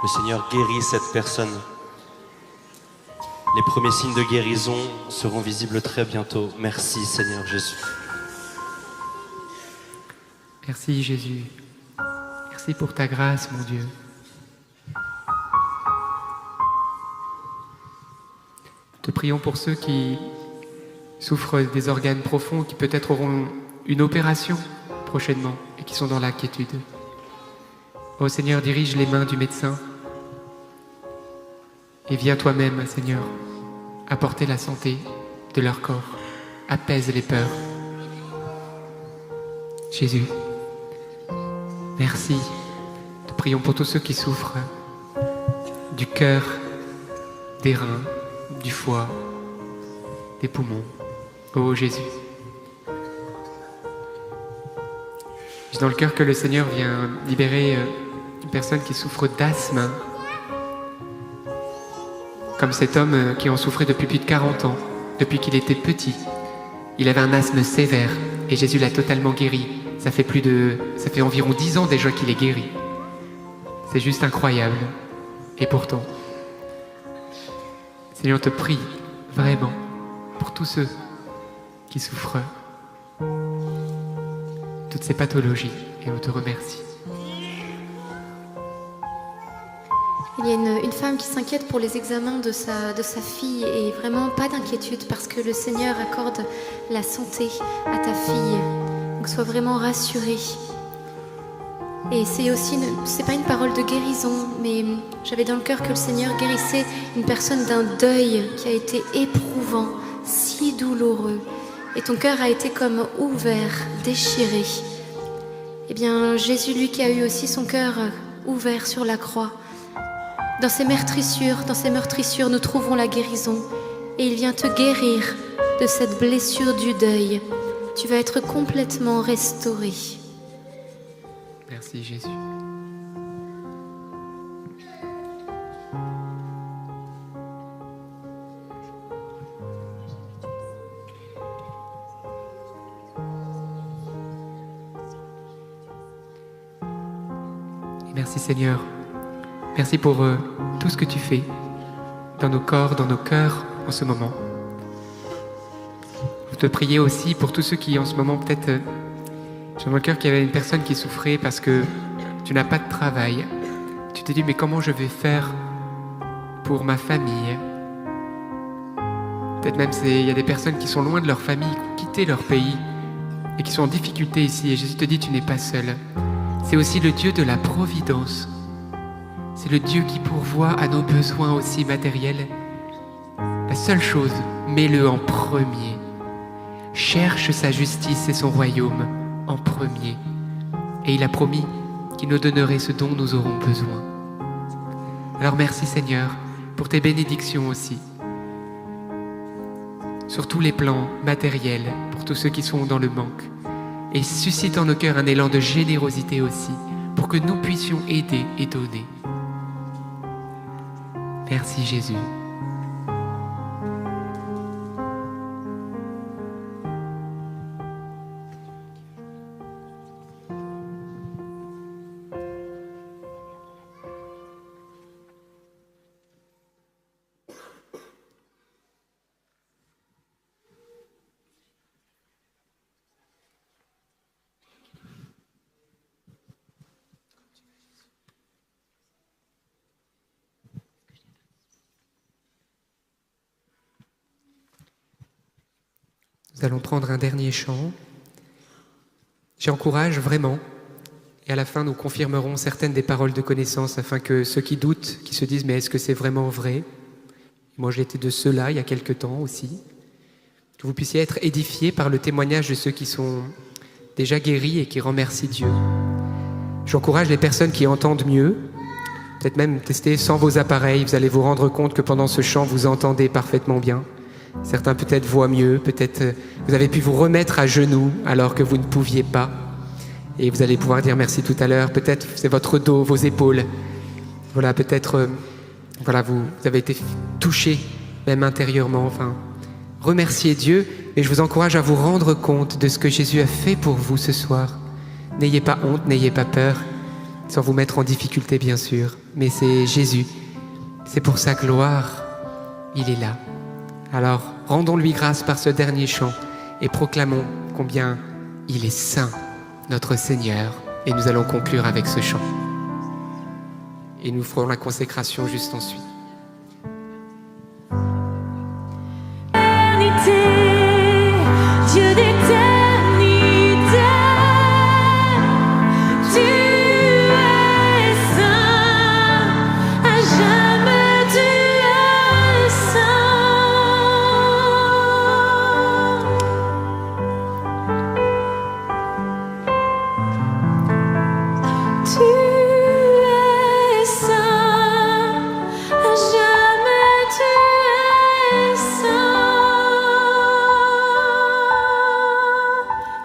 Le Seigneur guérit cette personne. Les premiers signes de guérison seront visibles très bientôt. Merci Seigneur Jésus. Merci Jésus. Merci pour ta grâce, mon Dieu. Nous te prions pour ceux qui souffrent des organes profonds, qui peut-être auront une opération prochainement et qui sont dans l'inquiétude. Ô Seigneur, dirige les mains du médecin et viens toi-même, Seigneur, apporter la santé de leur corps. Apaise les peurs. Jésus, merci. Nous prions pour tous ceux qui souffrent du cœur, des reins, du foie, des poumons. Ô Jésus. J'ai dans le cœur que le Seigneur vient libérer une personne qui souffre d'asthme, comme cet homme qui en souffrait depuis plus de 40 ans, depuis qu'il était petit. Il avait un asthme sévère et Jésus l'a totalement guéri. Ça fait environ 10 ans déjà qu'il est guéri. C'est juste incroyable. Et pourtant, Seigneur, on te prie vraiment pour tous ceux qui souffrent toutes ces pathologies et on te remercie. Il y a une femme qui s'inquiète pour les examens de sa fille et vraiment pas d'inquiétude parce que le Seigneur accorde la santé à ta fille. Donc sois vraiment rassurée. Et c'est aussi, c'est pas une parole de guérison, mais j'avais dans le cœur que le Seigneur guérissait une personne d'un deuil qui a été éprouvant, si douloureux. Et ton cœur a été comme ouvert, déchiré. Eh bien, Jésus, lui qui a eu aussi son cœur ouvert sur la croix, dans ces meurtrissures, nous trouvons la guérison. Et il vient te guérir de cette blessure du deuil. Tu vas être complètement restauré. Merci Jésus. Et merci Seigneur Merci pour tout ce que tu fais dans nos corps, dans nos cœurs en ce moment. Je te prier aussi pour tous ceux qui en ce moment peut-être j'ai dans le cœur qu'il y avait une personne qui souffrait parce que tu n'as pas de travail. Tu t'es dit mais comment je vais faire pour ma famille? Peut-être même il y a des personnes qui sont loin de leur famille, qui ont quitté leur pays et qui sont en difficulté ici. Et Jésus te dit tu n'es pas seul. C'est aussi le Dieu de la providence. C'est le Dieu qui pourvoit à nos besoins aussi matériels. La seule chose, mets-le en premier. Cherche sa justice et son royaume en premier. Et il a promis qu'il nous donnerait ce dont nous aurons besoin. Alors merci Seigneur pour tes bénédictions aussi. Sur tous les plans matériels, pour tous ceux qui sont dans le manque. Et suscite en nos cœurs un élan de générosité aussi, pour que nous puissions aider et donner. Merci Jésus. Nous allons prendre un dernier chant. J'encourage vraiment, et à la fin nous confirmerons certaines des paroles de connaissance afin que ceux qui doutent, qui se disent mais est-ce que c'est vraiment vrai? Moi j'étais de ceux-là il y a quelque temps aussi. Que vous puissiez être édifiés par le témoignage de ceux qui sont déjà guéris et qui remercient Dieu. J'encourage les personnes qui entendent mieux, peut-être même tester sans vos appareils, vous allez vous rendre compte que pendant ce chant vous entendez parfaitement bien. Certains peut-être voient mieux, peut-être vous avez pu vous remettre à genoux alors que vous ne pouviez pas. Et vous allez pouvoir dire merci tout à l'heure. Peut-être c'est votre dos, vos épaules. Voilà, peut-être vous avez été touchés même intérieurement. Enfin, remerciez Dieu. Et je vous encourage à vous rendre compte de ce que Jésus a fait pour vous ce soir. N'ayez pas honte, n'ayez pas peur, sans vous mettre en difficulté bien sûr. Mais c'est Jésus. C'est pour sa gloire. Il est là. Alors, rendons-lui grâce par ce dernier chant et proclamons combien il est saint, notre Seigneur. Et nous allons conclure avec ce chant. Et nous ferons la consécration juste ensuite. Dieu d'éternité, tu es saint, à jamais tu es saint. Tu es saint, à jamais tu es saint.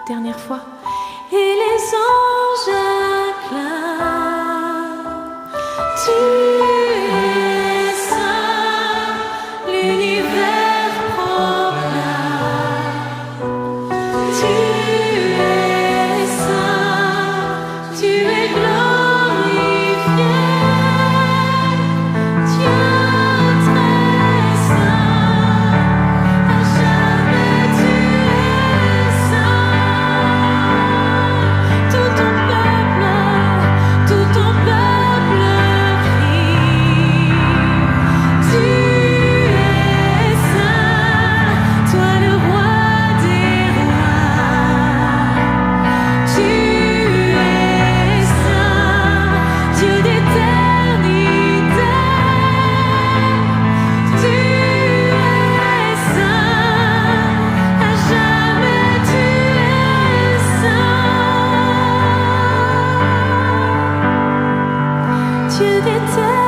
Dernière fois. Et les anges acclament. Tu es saint, l'univers proclame. Tu es saint, tu es glorifié. Dieu très saint, à jamais tu es saint. Tout ton peuple crie. Tu es saint, toi le roi des rois. Tu es saint, Dieu d'éternité. Tu es saint, à jamais tu es saint. Dieu d'éternité,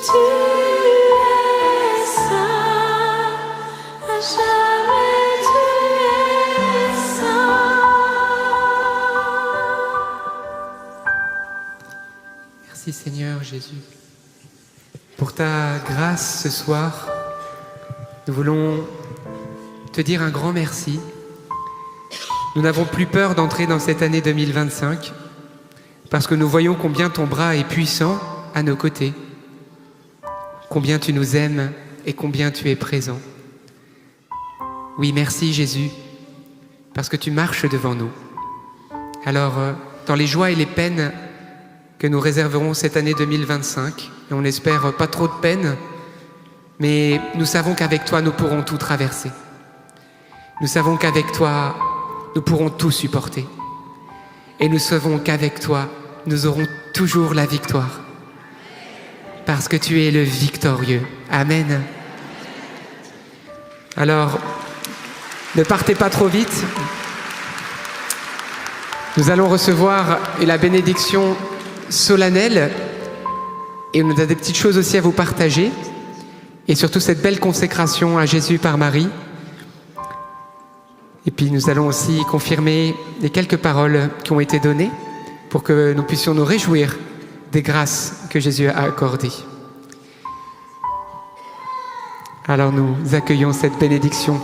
tu es saint, à jamais tu es saint. Merci Seigneur Jésus. Pour ta grâce ce soir, nous voulons te dire un grand merci. Nous n'avons plus peur d'entrer dans cette année 2025. parce que nous voyons combien ton bras est puissant à nos côtés, combien tu nous aimes et combien tu es présent. Oui, merci Jésus, parce que tu marches devant nous. Alors, dans les joies et les peines que nous réserverons cette année 2025, et on espère pas trop de peines, mais nous savons qu'avec toi, nous pourrons tout traverser. Nous savons qu'avec toi, nous pourrons tout supporter. Et nous savons qu'avec toi, nous aurons toujours la victoire. Parce que tu es le victorieux. Amen. Alors, ne partez pas trop vite. Nous allons recevoir la bénédiction solennelle et on a des petites choses aussi à vous partager. Et surtout cette belle consécration à Jésus par Marie. Et puis nous allons aussi confirmer les quelques paroles qui ont été données pour que nous puissions nous réjouir des grâces que Jésus a accordées. Alors nous accueillons cette bénédiction.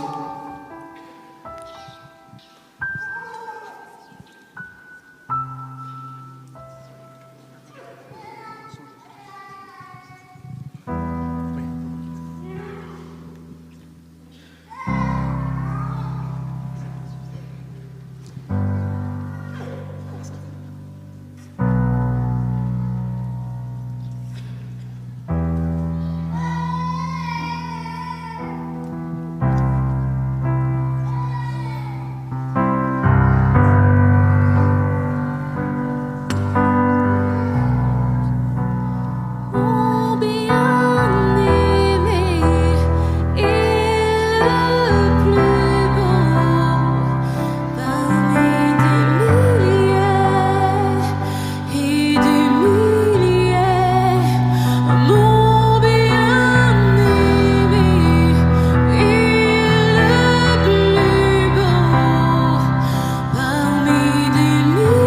Mon bien-aimé est le plus beau parmi des milliers et des milliers. Mon bien-aimé est le plus beau parmi des milliers.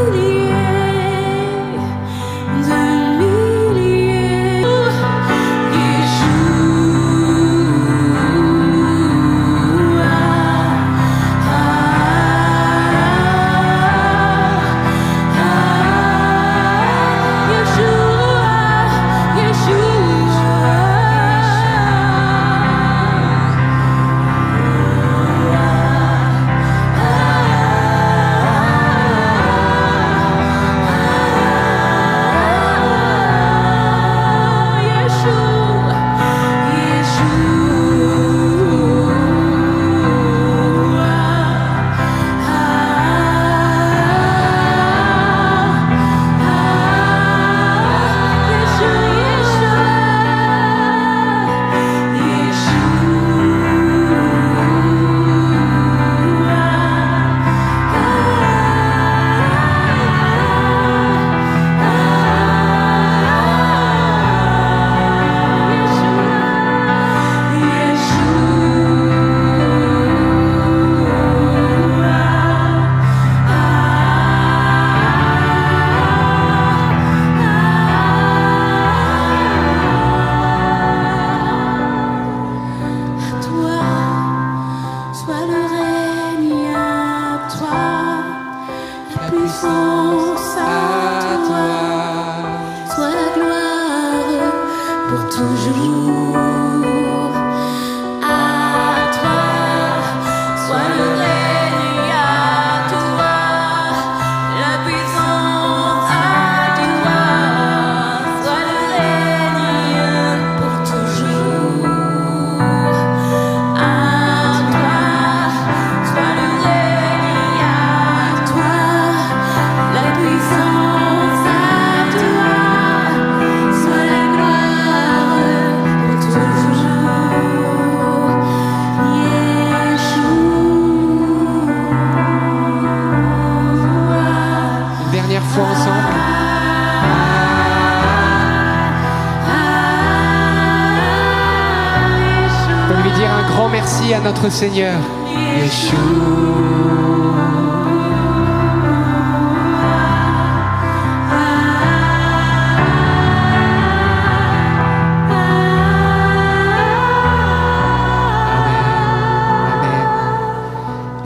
Merci à notre Seigneur. Yeshua.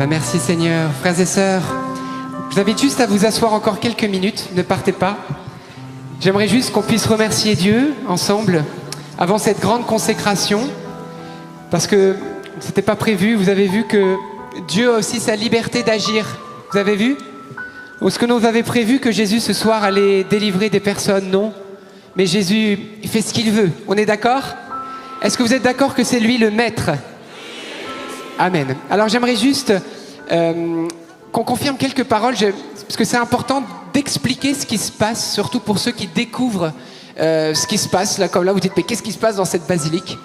Merci Seigneur. Frères et sœurs, je vous vous invite juste à vous asseoir encore quelques minutes, ne partez pas. J'aimerais juste qu'on puisse remercier Dieu ensemble avant cette grande consécration, parce que c'était pas prévu. Vous avez vu que Dieu a aussi sa liberté d'agir. Vous avez vu? Ou ce que nous avait prévu que Jésus ce soir allait délivrer des personnes? Non. Mais Jésus, il fait ce qu'il veut. On est d'accord? Est-ce que vous êtes d'accord que c'est lui le maître? Amen. Alors j'aimerais juste qu'on confirme quelques paroles, parce que c'est important d'expliquer ce qui se passe, surtout pour ceux qui découvrent ce qui se passe. Là, comme là, vous dites, mais qu'est-ce qui se passe dans cette basilique?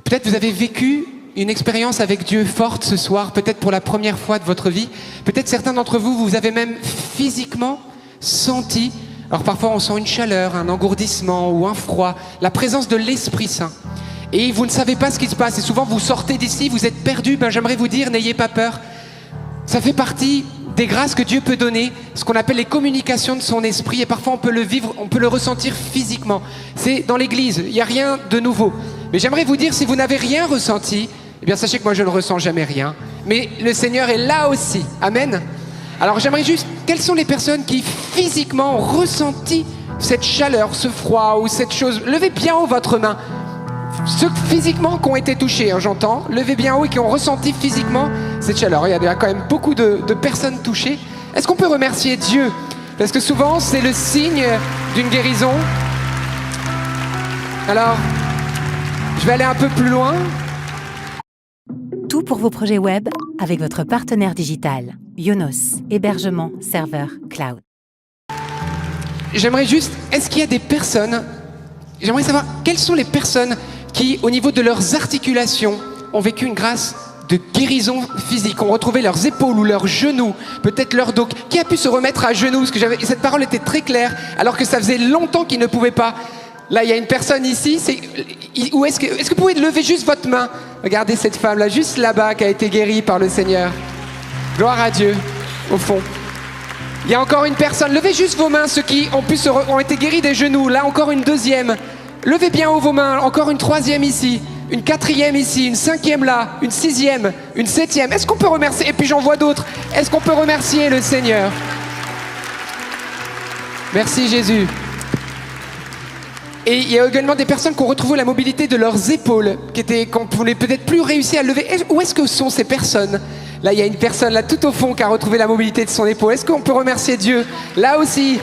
Peut-être vous avez vécu une expérience avec Dieu forte ce soir, peut-être pour la première fois de votre vie. Peut-être certains d'entre vous, vous avez même physiquement senti, alors parfois on sent une chaleur, un engourdissement ou un froid, la présence de l'Esprit Saint. Et vous ne savez pas ce qui se passe. Et souvent vous sortez d'ici, vous êtes perdu. Ben, j'aimerais vous dire, n'ayez pas peur. Ça fait partie des grâces que Dieu peut donner, ce qu'on appelle les communications de son esprit. Et parfois on peut le vivre, on peut le ressentir physiquement. C'est dans l'église, il n'y a rien de nouveau. Mais j'aimerais vous dire, si vous n'avez rien ressenti, eh bien sachez que moi je ne ressens jamais rien. Mais le Seigneur est là aussi. Amen. Alors j'aimerais juste, quelles sont les personnes qui physiquement ont ressenti cette chaleur, ce froid ou cette chose? Levez bien haut votre main. Ceux physiquement qui ont été touchés, hein, j'entends, levez bien haut et qui ont ressenti physiquement cette chaleur. Il y a quand même beaucoup de personnes touchées. Est-ce qu'on peut remercier Dieu? Parce que souvent c'est le signe d'une guérison. Alors, je vais aller un peu plus loin. Tout pour vos projets web avec votre partenaire digital, Yonos, hébergement, serveur, cloud. J'aimerais juste, est-ce qu'il y a des personnes, j'aimerais savoir quelles sont les personnes qui, au niveau de leurs articulations, ont vécu une grâce de guérison physique, ont retrouvé leurs épaules ou leurs genoux, peut-être leur dos. Qui a pu se remettre à genoux? Parce que cette parole était très claire, alors que ça faisait longtemps qu'ils ne pouvaient pas. Là, il y a une personne ici. Est-ce que vous pouvez lever juste votre main? Regardez cette femme-là, juste là-bas, qui a été guérie par le Seigneur. Gloire à Dieu, au fond. Il y a encore une personne. Levez juste vos mains, ceux qui ont été guéris des genoux. Là, encore une deuxième. Levez bien haut vos mains. Encore une troisième ici. Une quatrième ici. Une cinquième là. Une sixième. Une septième. Est-ce qu'on peut remercier? Et puis j'en vois d'autres. Est-ce qu'on peut remercier le Seigneur? Merci Jésus. Et il y a également des personnes qui ont retrouvé la mobilité de leurs épaules, qu'on ne pouvait peut-être plus réussir à lever. Où est-ce que sont ces personnes? Là, il y a une personne là tout au fond qui a retrouvé la mobilité de son épaule. Est-ce qu'on peut remercier Dieu? Là aussi,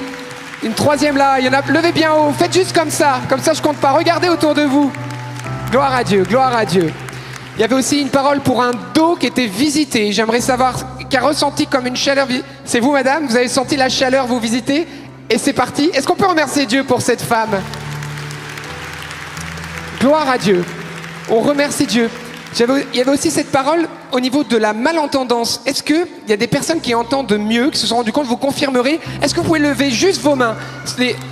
une troisième là, il y en a. Levez bien haut, faites juste comme ça je compte pas. Regardez autour de vous. Gloire à Dieu, gloire à Dieu. Il y avait aussi une parole pour un dos qui était visité. J'aimerais savoir, qui a ressenti comme une chaleur. C'est vous, madame? Vous avez senti la chaleur vous visiter? Et c'est parti. Est-ce qu'on peut remercier Dieu pour cette femme? Gloire à Dieu. On remercie Dieu. Il y avait aussi cette parole au niveau de la malentendance. Est-ce qu'il y a des personnes qui entendent mieux, qui se sont rendues compte? Vous confirmerez? Est-ce que vous pouvez lever juste vos mains?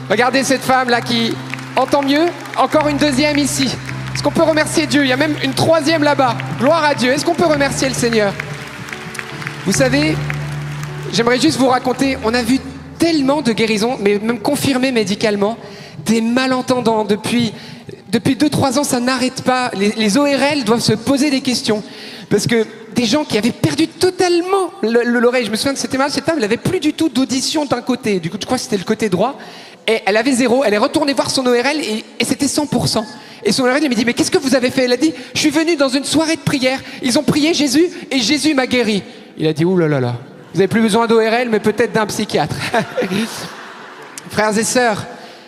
Regardez cette femme-là qui entend mieux. Encore une deuxième ici. Est-ce qu'on peut remercier Dieu? Il y a même une troisième là-bas. Gloire à Dieu. Est-ce qu'on peut remercier le Seigneur? Vous savez, j'aimerais juste vous raconter, on a vu tellement de guérisons, mais même confirmées médicalement, des malentendants depuis 2-3 ans, ça n'arrête pas. Les ORL doivent se poser des questions. Parce que des gens qui avaient perdu totalement l'oreille, je me souviens de cette femme, elle n'avait plus du tout d'audition d'un côté. Du coup, je crois que c'était le côté droit. Et elle avait 0. Elle est retournée voir son ORL et c'était 100%. Et son ORL, elle m'a dit, mais qu'est-ce que vous avez fait? Elle a dit, je suis venue dans une soirée de prière. Ils ont prié Jésus et Jésus m'a guéri. Il a dit, ouh là là là. Vous n'avez plus besoin d'ORL, mais peut-être d'un psychiatre. Frères et sœurs,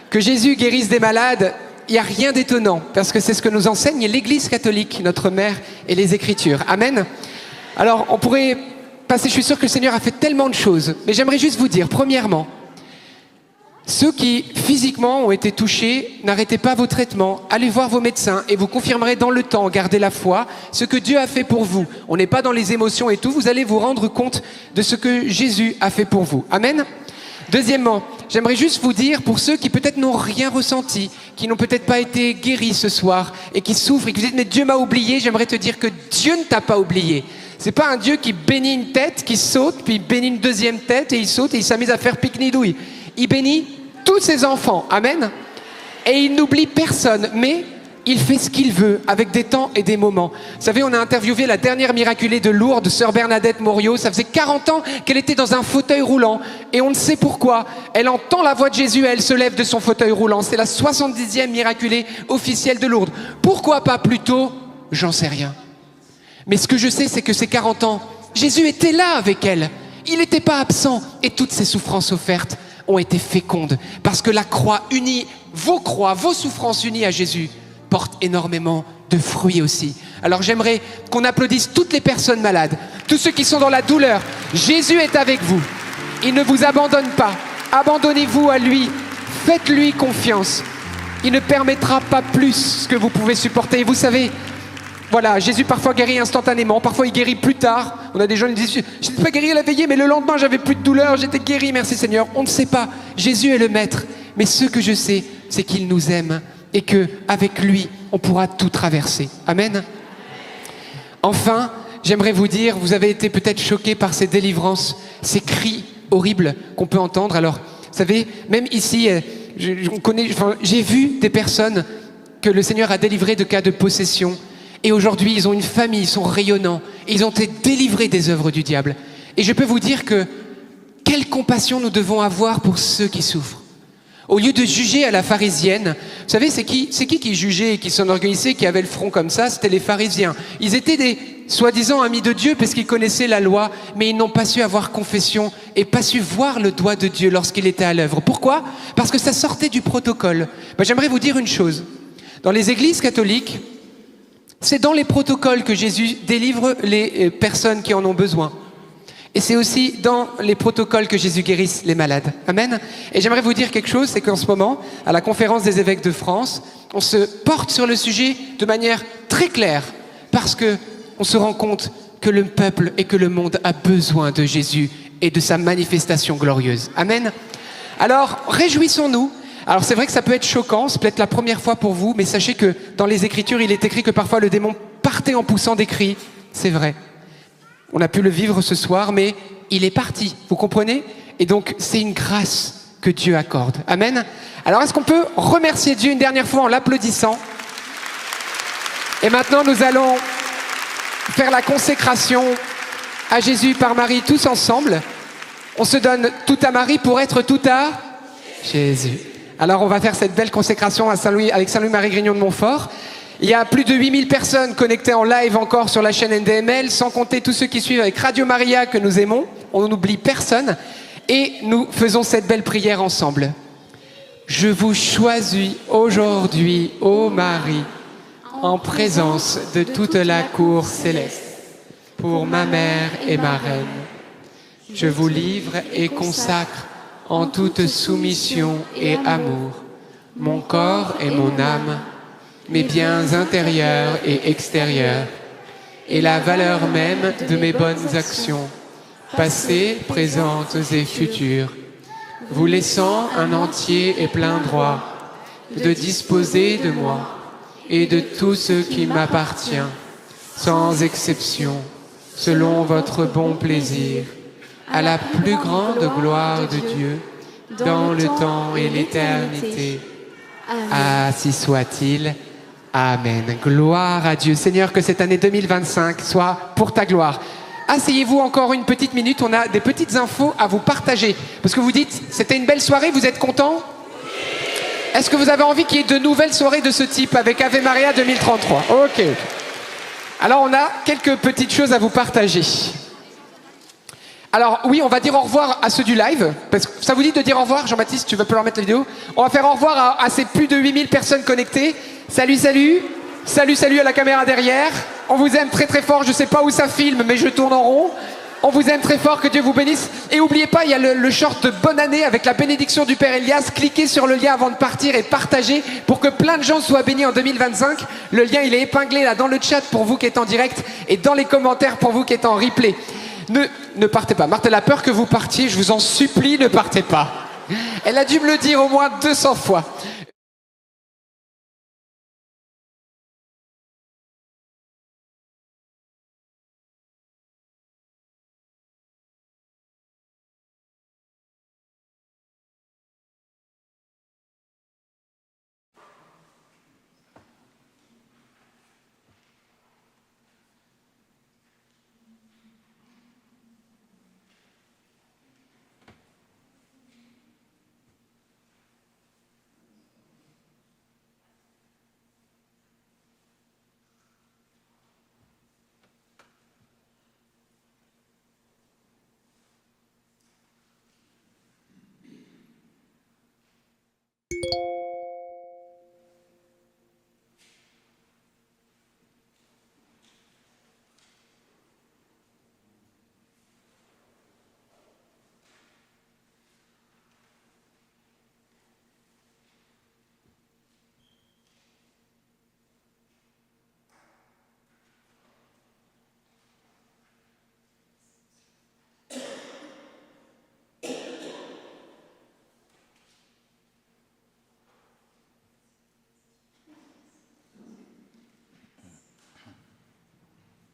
que Jésus guérisse des malades, il n'y a rien d'étonnant, parce que c'est ce que nous enseigne l'Église catholique, notre mère, et les Écritures. Amen. Alors, on pourrait passer, je suis sûr que le Seigneur a fait tellement de choses, mais j'aimerais juste vous dire, premièrement, ceux qui physiquement ont été touchés, n'arrêtez pas vos traitements, allez voir vos médecins et vous confirmerez dans le temps, gardez la foi, ce que Dieu a fait pour vous. On n'est pas dans les émotions et tout, vous allez vous rendre compte de ce que Jésus a fait pour vous. Amen. Deuxièmement, j'aimerais juste vous dire, pour ceux qui peut-être n'ont rien ressenti, qui n'ont peut-être pas été guéris ce soir et qui souffrent et qui vous dites, mais Dieu m'a oublié, j'aimerais te dire que Dieu ne t'a pas oublié. C'est pas un Dieu qui bénit une tête, qui saute, puis il bénit une deuxième tête et il saute et il s'amuse à faire pique-nidouille. Il bénit tous ses enfants. Amen. Et il n'oublie personne. Mais il fait ce qu'il veut, avec des temps et des moments. Vous savez, on a interviewé la dernière miraculée de Lourdes, sœur Bernadette Morio. Ça faisait 40 ans qu'elle était dans un fauteuil roulant. Et on ne sait pourquoi. Elle entend la voix de Jésus et elle se lève de son fauteuil roulant. C'est la 70e miraculée officielle de Lourdes. Pourquoi pas plus tôt? J'en sais rien. Mais ce que je sais, c'est que ces 40 ans, Jésus était là avec elle. Il n'était pas absent. Et toutes ces souffrances offertes ont été fécondes. Parce que la croix unie, vos souffrances unies à Jésus, portent énormément de fruits aussi. Alors j'aimerais qu'on applaudisse toutes les personnes malades, tous ceux qui sont dans la douleur. Jésus est avec vous. Il ne vous abandonne pas. Abandonnez-vous à lui. Faites-lui confiance. Il ne permettra pas plus que vous pouvez supporter. Et vous savez, voilà, Jésus parfois guérit instantanément, parfois il guérit plus tard. On a des gens qui disent, je n'étais pas guéri à la veillée, mais le lendemain j'avais plus de douleur, j'étais guéri, merci Seigneur. On ne sait pas. Jésus est le maître. Mais ce que je sais, c'est qu'il nous aime et qu'avec lui, on pourra tout traverser. Amen. Enfin, j'aimerais vous dire, vous avez été peut-être choqués par ces délivrances, ces cris horribles qu'on peut entendre. Alors, vous savez, même ici, j'ai vu des personnes que le Seigneur a délivrées de cas de possession. Et aujourd'hui, ils ont une famille, ils sont rayonnants. Et ils ont été délivrés des œuvres du diable. Et je peux vous dire que quelle compassion nous devons avoir pour ceux qui souffrent. Au lieu de juger à la pharisienne, vous savez, c'est qui jugeait et qui s'enorgueillissait, qui avait le front comme ça? C'était les pharisiens. Ils étaient des soi-disant amis de Dieu parce qu'ils connaissaient la loi, mais ils n'ont pas su avoir confession et pas su voir le doigt de Dieu lorsqu'il était à l'œuvre. Pourquoi? Parce que ça sortait du protocole. J'aimerais vous dire une chose. Dans les églises catholiques, c'est dans les protocoles que Jésus délivre les personnes qui en ont besoin. Et c'est aussi dans les protocoles que Jésus guérisse les malades. Amen. Et j'aimerais vous dire quelque chose, c'est qu'en ce moment, à la conférence des évêques de France, on se porte sur le sujet de manière très claire, parce que on se rend compte que le peuple et que le monde a besoin de Jésus et de sa manifestation glorieuse. Amen. Alors, réjouissons-nous. Alors c'est vrai que ça peut être choquant, c'est peut-être la première fois pour vous, mais sachez que dans les Écritures, il est écrit que parfois le démon partait en poussant des cris. C'est vrai. On a pu le vivre ce soir, mais il est parti, vous comprenez? Et donc, c'est une grâce que Dieu accorde. Amen. Alors, est-ce qu'on peut remercier Dieu une dernière fois en l'applaudissant? Et maintenant, nous allons faire la consécration à Jésus par Marie, tous ensemble. On se donne tout à Marie pour être tout à Jésus. Alors, on va faire cette belle consécration à Saint-Louis, avec Saint-Louis-Marie Grignon de Montfort. Il y a plus de 8000 personnes connectées en live encore sur la chaîne NDML, sans compter tous ceux qui suivent avec Radio Maria que nous aimons. On n'oublie personne. Et nous faisons cette belle prière ensemble. Je vous choisis aujourd'hui, ô Marie, en présence de toute la cour céleste, pour ma mère et ma reine. Je vous livre et consacre en toute soumission et amour mon corps et mon âme, mes biens intérieurs et extérieurs, et la valeur même de mes bonnes actions, passées, présentes et futures, vous laissant un entier et plein droit de disposer de moi et de tout ce qui m'appartient, sans exception, selon votre bon plaisir, à la plus grande gloire de Dieu, dans le temps et l'éternité. Ainsi soit-il. Amen. Gloire à Dieu. Seigneur, que cette année 2025 soit pour ta gloire. Asseyez-vous encore une petite minute, on a des petites infos à vous partager. Parce que vous dites, c'était une belle soirée, vous êtes contents? Est-ce que vous avez envie qu'il y ait de nouvelles soirées de ce type avec Ave Maria 2033? Ok. Alors on a quelques petites choses à vous partager. Alors oui, on va dire au revoir à ceux du live, parce que ça vous dit de dire au revoir, Jean-Baptiste, tu veux pas leur mettre la vidéo? On va faire au revoir à ces plus de 8000 personnes connectées. Salut, salut. Salut, salut à la caméra derrière. On vous aime très très fort, je sais pas où ça filme, mais je tourne en rond. On vous aime très fort, que Dieu vous bénisse. Et n'oubliez pas, il y a le short de bonne année avec la bénédiction du Père Elias. Cliquez sur le lien avant de partir et partagez pour que plein de gens soient bénis en 2025. Le lien, il est épinglé là dans le chat pour vous qui êtes en direct et dans les commentaires pour vous qui êtes en replay. Ne partez pas. Marthe, elle a peur que vous partiez. Je vous en supplie, ne partez pas. Elle a dû me le dire au moins 200 fois.